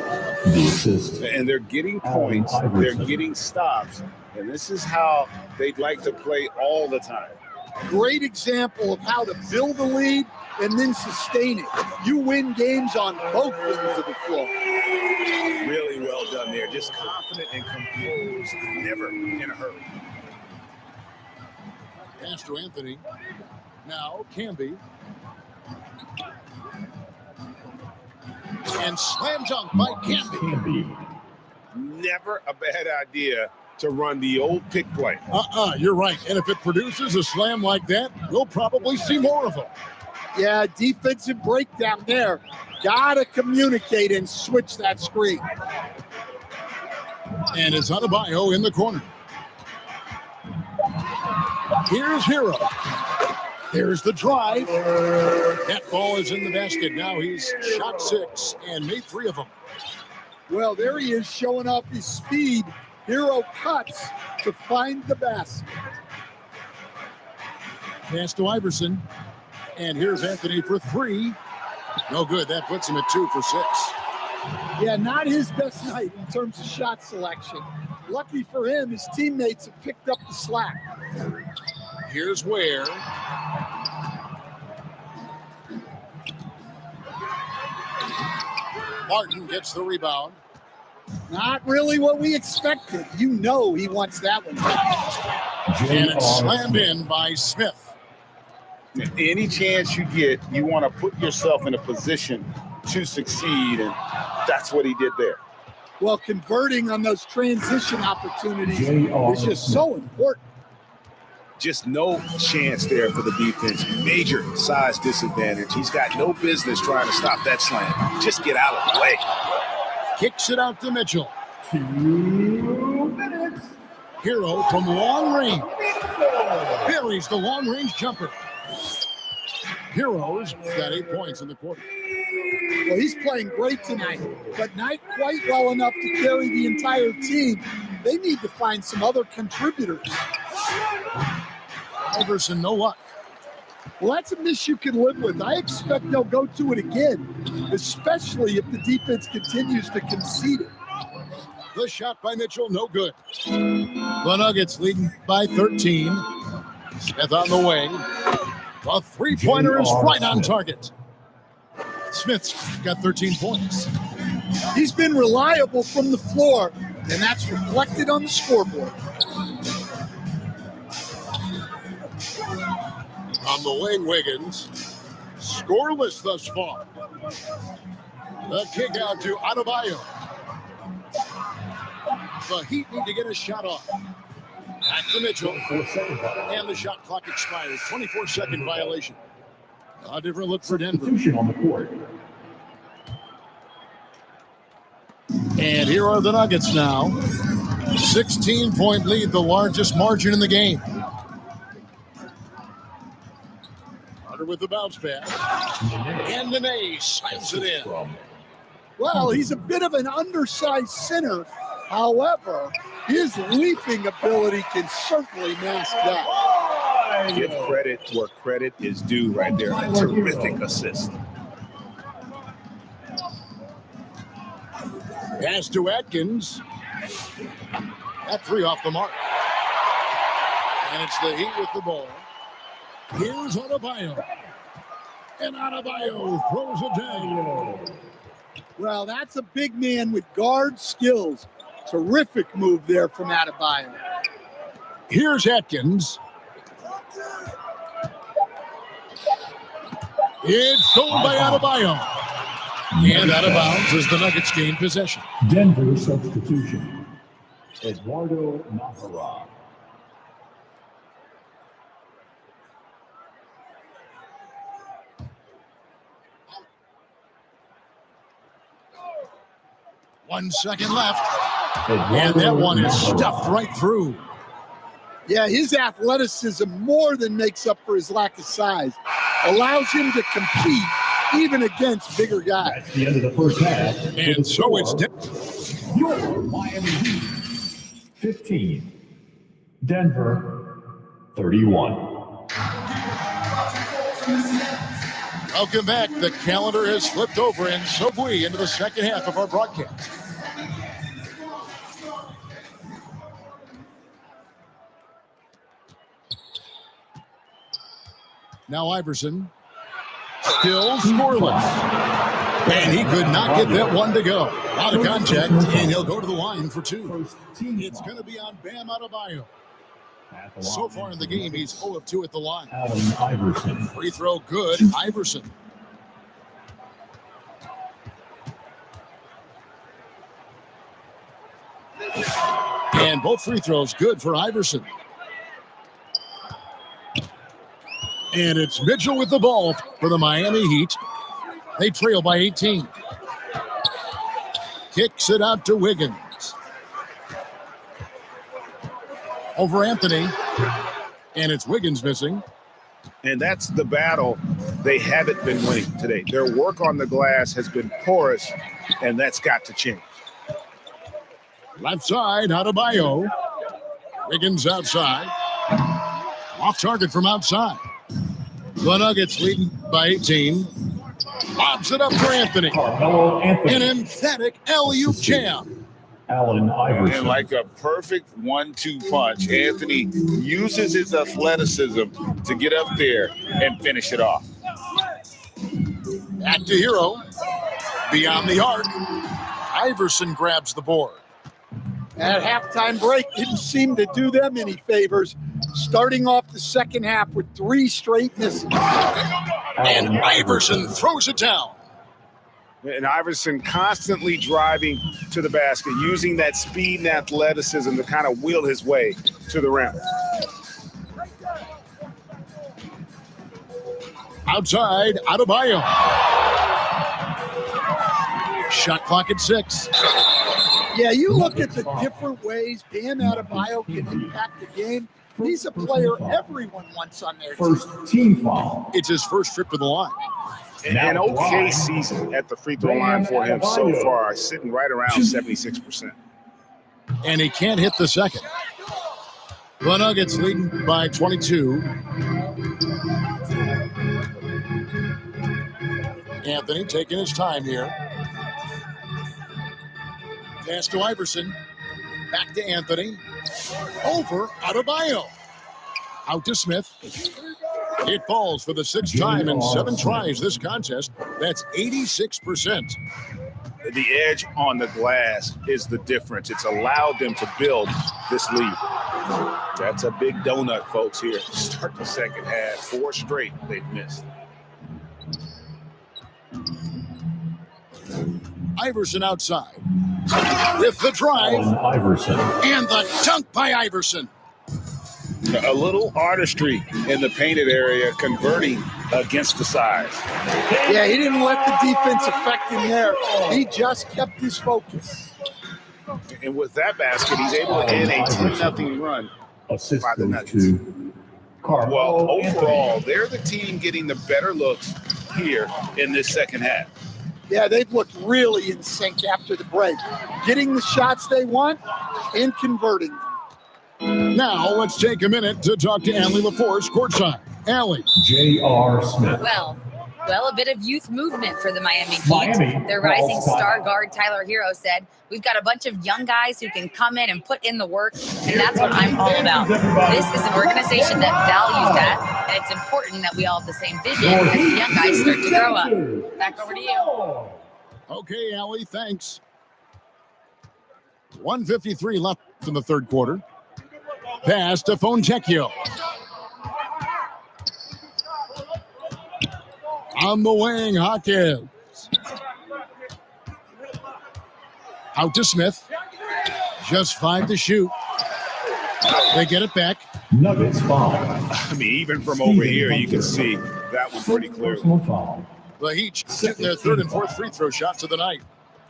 And they're getting points. They're getting stops. And this is how they'd like to play all the time. Great example of how to build a lead and then sustain it. You win games on both ends of the floor. Really well done there. Just confident and composed, never in a hurry. Pass to Anthony. Now Camby. And slam dunk by Camby. Never a bad idea to run the old pick play. You're right. And if it produces a slam like that, we'll probably see more of them. Yeah, defensive breakdown there. Gotta communicate and switch that screen. And it's Adebayo in the corner. Here's Hero. There's the drive. That ball is in the basket. Now he's shot 6 and made 3 of them. Well, there he is showing off his speed. Hero cuts to find the basket. Pass to Iverson. And here's Anthony for 3. No good. That puts him at 2 for 6. Yeah, not his best night in terms of shot selection. Lucky for him, his teammates have picked up the slack. Here's Ware. Martin gets the rebound. Not really what we expected. You know he wants that one. And it's slammed in by Smith. Any chance you get, you want to put yourself in a position to succeed, and that's what he did there. Well, converting on those transition opportunities is just so important. Just no chance there for the defense. Major size disadvantage. He's got no business trying to stop that slam. Just get out of the way. Kicks it out to Mitchell. 2 minutes. Hero from long range. Buries the long-range jumper. Heroes got 8 points in the quarter. Well, he's playing great tonight, but not quite well enough to carry the entire team. They need to find some other contributors. Iverson, no luck. Well, that's a miss you can live with. I expect they'll go to it again, especially if the defense continues to concede it. The shot by Mitchell, no good. The Nuggets leading by 13. Smith on the wing. The three-pointer is right on target. Smith's got 13 points. He's been reliable from the floor, and that's reflected on the scoreboard. On the wing, Wiggins. Scoreless thus far. The kick out to Adebayo. The Heat need to get a shot off. Back to Mitchell. And the shot clock expires. 24-second violation. A different look for Denver. On the court. And here are the Nuggets now. 16-point lead, the largest margin in the game. Carter with the bounce pass. And Nene slams it in. Well, he's a bit of an undersized center. However, his leaping ability can certainly mask that. Give credit where credit is due right there. A terrific assist. Pass to Atkins. That three off the mark. And it's the Heat with the ball. Here's Adebayo. And Adebayo throws it down. Well, that's a big man with guard skills. Terrific move there from Adebayo. Here's Atkins. It's stolen by Adebayo. And out of bounds as the Nuggets gain possession. Denver substitution. Eduardo Navarra. One second left. And that one is stuffed right through. Yeah, his athleticism more than makes up for his lack of size. Allows him to compete even against bigger guys. That's the end of the first half. And so it's your Miami Heat 15. Denver 31. Welcome back. The calendar has flipped over, and so have we into the second half of our broadcast. Now Iverson, still scoreless. And he could not get that one to go. Out of contact, and he'll go to the line for two. It's going to be on Bam Adebayo. So far in the game, he's 0 of 2 at the line. Allen Iverson. Free throw good, Iverson. And both free throws good for Iverson. And it's Mitchell with the ball for the Miami Heat. They trail by 18. Kicks it out to Wiggins. Over Anthony. And it's Wiggins missing. And that's the battle they haven't been winning today. Their work on the glass has been porous, and that's got to change. Left side, Adebayo. Wiggins outside. Off target from outside. The Nuggets leading by 18. Lobs it up for Anthony. Carmelo Anthony. An emphatic alley-oop jam. Allen Iverson. And like a perfect 1-2 punch, Anthony uses his athleticism to get up there and finish it off. Back to Hero. Beyond the arc. Iverson grabs the board. That halftime break didn't seem to do them any favors. Starting off the second half with 3 straight misses. And Iverson throws it down. And Iverson constantly driving to the basket, using that speed and athleticism to kind of wheel his way to the rim. Outside, Adebayo. Shot clock at 6. Yeah, you look at the different ways Bam Adebayo can impact the game. He's a player everyone wants on their First team foul. It's his first trip to the line. An okay season at the free throw line for him so far, sitting right around 76%. And he can't hit the second. The Nuggets leading by 22. Anthony taking his time here. Pass to Iverson. Back to Anthony. Over Adebayo. Out to Smith. It falls for the 6th time in 7 tries this contest. That's 86%. The edge on the glass is the difference. It's allowed them to build this lead. That's a big donut, folks, here. Start the second half. 4 straight they've missed. Iverson outside. With the drive. Iverson. And the dunk by Iverson. A little artistry in the painted area, converting against the size. Yeah, he didn't let the defense affect him there. He just kept his focus. And with that basket, he's able to end a 10-0 run Assist by the goes Nuggets. to Carmelo Well, overall, Anthony. they're the team getting the better looks here in this second half. Yeah, they've looked really in sync after the break. Getting the shots they want and converting them. Now, let's take a minute to talk to Allie LaForce courtside. Allie. J.R. Smith. Well, a bit of youth movement for the Miami Heat. Miami, Their rising all-time. star guard, Tyler Hero, said, "We've got a bunch of young guys who can come in and put in the work, and that's what I'm all about. This is an organization that values that, and it's important that we all have the same vision as the young guys start to grow up." Back over to you. Okay, Allie, thanks. 1:53 left in the third quarter. Pass to Fontecchio. On the wing, Hawkins. Out to Smith. Just 5 to shoot. They get it back. Nuggets foul. I mean, even from over here, you can see that one pretty clearly. Personal foul. The Heat shooting their 3rd and 4th free throw shots of the night.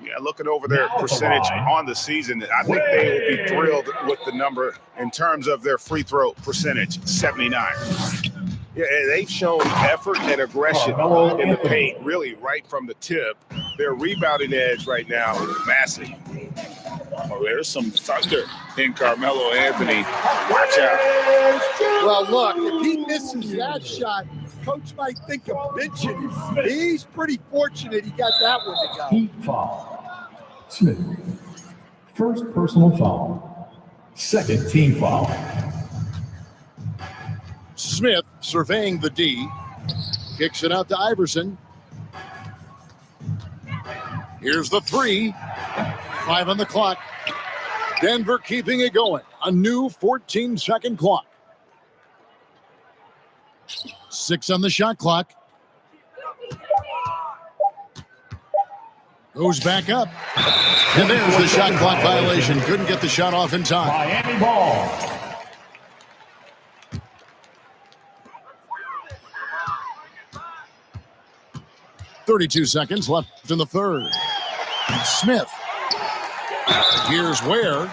Yeah, looking over their percentage on the season, I think they will be thrilled with the number in terms of their free throw percentage, 79. Yeah, they've shown effort and aggression in the paint, really right from the tip. Their rebounding edge right now is massive. Oh, there's some thunder in Carmelo Anthony. Watch out. Well, look, if he misses that shot, coach might think of benching him. He's pretty fortunate he got that one to go. Heat foul. Smith. First personal foul. Second team foul. Smith surveying the D. Kicks it out to Iverson. Here's the 3. 5 on the clock. Denver keeping it going. A new 14-second clock. 6 on the shot clock. Goes back up. And there's the shot clock violation. Couldn't get the shot off in time. Miami ball. .32 seconds left in the third. Smith. Here's Ware.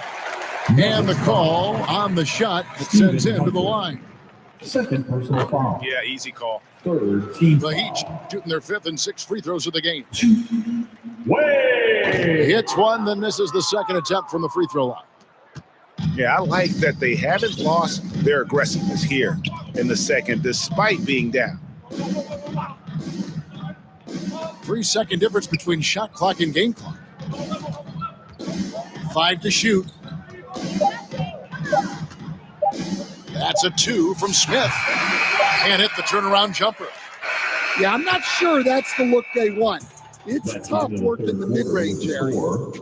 And the call on the shot that sends him to the line. Second personal foul. Yeah, easy call. Third team The foul. Heat shooting their 5th and 6th free throws of the game. Way. Hits one, then misses the second attempt from the free throw line. Yeah, I like that they haven't lost their aggressiveness here in the second, despite being down. 3-second difference between shot clock and game clock. 5 to shoot. That's a 2 from Smith. And hit the turnaround jumper. Yeah, I'm not sure that's the look they want. It's That's tough into the work in the third mid-range area. quarter.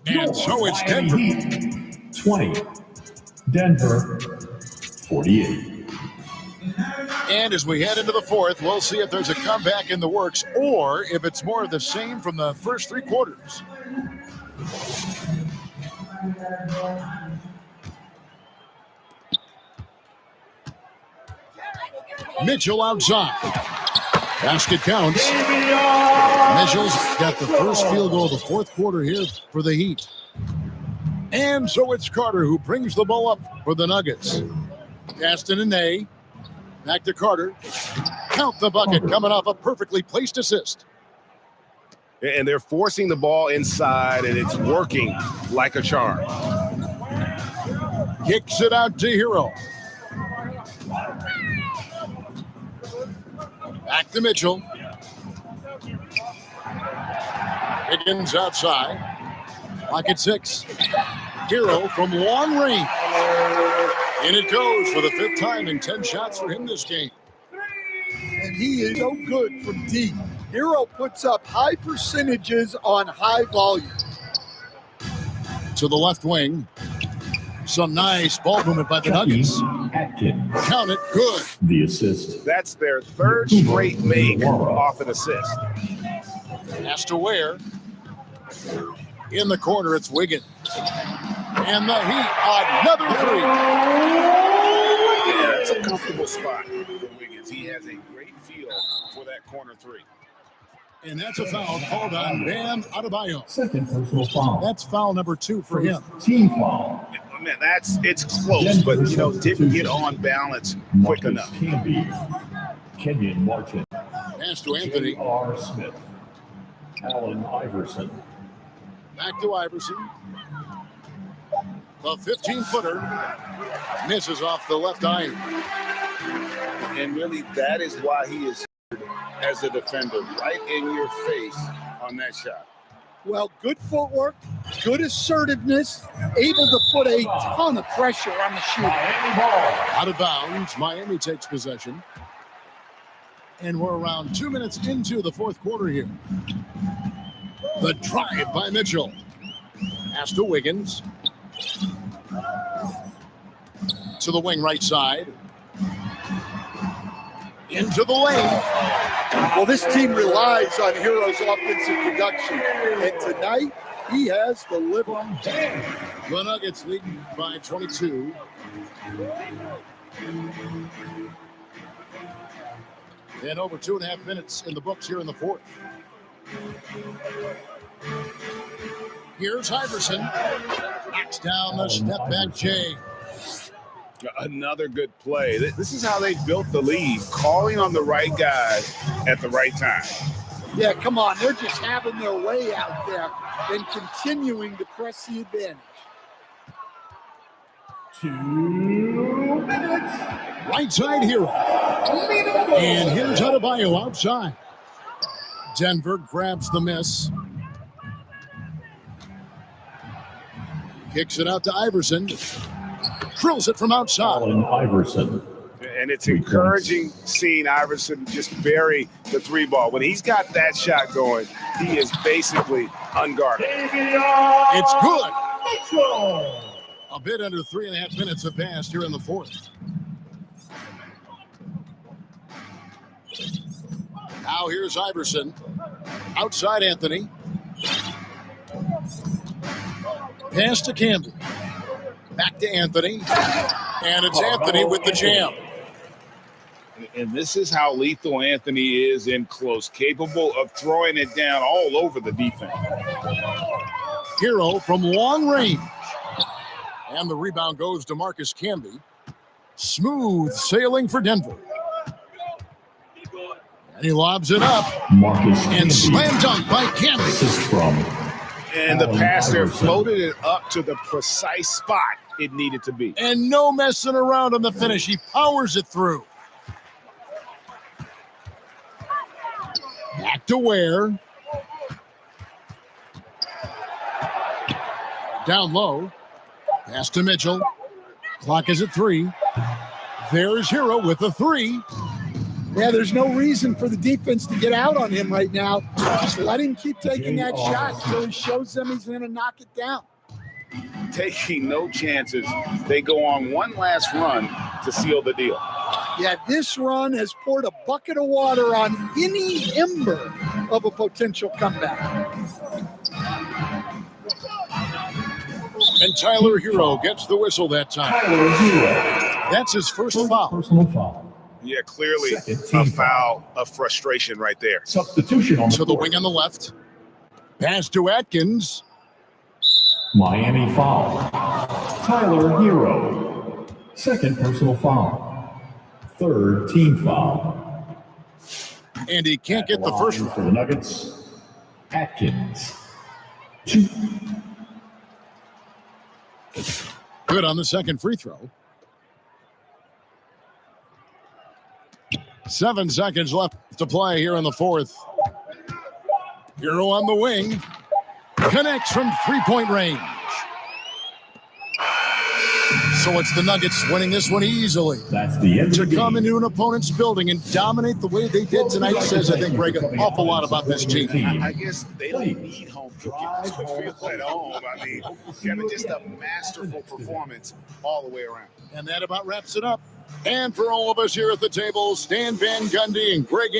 And so it's Denver. Heat, 20. Denver, 48. And as we head into the fourth, we'll see if there's a comeback in the works or if it's more of the same from the first 3 quarters. Mitchell outside. Basket counts. Mitchell's got the first field goal of the fourth quarter here for the Heat. And so it's Carter who brings the ball up for the Nuggets. Gaston and Ney. Back to Carter. Count the bucket coming off a perfectly placed assist. And they're forcing the ball inside, and it's working like a charm. Kicks it out to Hero. Back to Mitchell. Higgins outside. Lock at 6. Hero from long range. And it goes for the 5th time in 10 shots for him this game. And he is so good from deep. Hero puts up high percentages on high volume. To the left wing. Some nice ball movement by the Nuggets. Count it, good. The assist. That's their 3rd straight make off an assist. Has to wear. In the corner, it's Wiggins. And the Heat, another 3. Yeah, it's a comfortable spot for Wiggins. He has a great feel for that corner 3. And that's a foul called on Bam Adebayo. Second personal foul. That's foul number 2 for him. Team foul. Man, it's close, but didn't get on balance quick enough. Kenyon Martin. Pass to Anthony. R. Smith. Allen Iverson. Back to Iverson. The 15-footer misses off the left iron. And really, that is why he is as a defender, right in your face on that shot. Well, good footwork, good assertiveness, able to put a ton of pressure on the shooter. Out of bounds, Miami takes possession. And we're around 2 minutes into the fourth quarter here. The drive by Mitchell. Pass to Wiggins. To the wing right side. Into the lane. Well, this team relies on Hero's offensive production. And tonight, he has delivered. The Nuggets lead by 22. And over 2.5 minutes in the books here in the fourth. Here's Iverson. Knocks down the step back J. Another good play. This is how they built the lead, calling on the right guys at the right time. Yeah, come on. They're just having their way out there and continuing to press the advantage. 2 minutes. Right side Hero. And here's Adebayo outside. Denver grabs the miss. Kicks it out to Iverson. Drills it from outside. Allen Iverson. And it's encouraging seeing Iverson just bury the 3 ball. When he's got that shot going, he is basically unguarded. It's good. A bit under 3.5 minutes have passed here in the fourth. Now here's Iverson. Outside Anthony. Pass to Campbell. Back to Anthony. And it's Anthony with the jam. And this is how lethal Anthony is in close, capable of throwing it down all over the defense. Hero from long range. And the rebound goes to Marcus Camby. Smooth sailing for Denver. And he lobs it up. Marcus and slam dunk by Camby. Assist from And the pass there floated it up to the precise spot it needed to be. And no messing around on the finish. He powers it through. Back to Ware. Down low. Pass to Mitchell. Clock is at 3. There's Hero with the 3. Yeah, there's no reason for the defense to get out on him right now. Just let him keep taking that shot until he shows them he's going to knock it down. Taking no chances. They go on one last run to seal the deal. Yeah, this run has poured a bucket of water on any ember of a potential comeback. And Tyler Hero gets the whistle that time. Tyler Hero. That's his first foul. Personal foul. Yeah, clearly Second a team foul of frustration right there. Substitution on To the court. wing on the left. Pass to Atkins. Miami foul. Tyler Hero. Second personal foul. Third team foul. And he can't get the Line first for one. the Nuggets. Atkins. 2. Good on the second free throw. 7 seconds left to play here in the fourth. Hero on the wing. Connects from three-point range. So it's the Nuggets winning this one easily. That's the end To of the come game. into an opponent's building and dominate the way they did tonight says, I think, Greg, an awful lot about this team. I guess they don't need home cooking to feel at home. I mean, Kevin, just a masterful performance all the way around. And that about wraps it up. And for all of us here at the table, Stan Van Gundy and Greg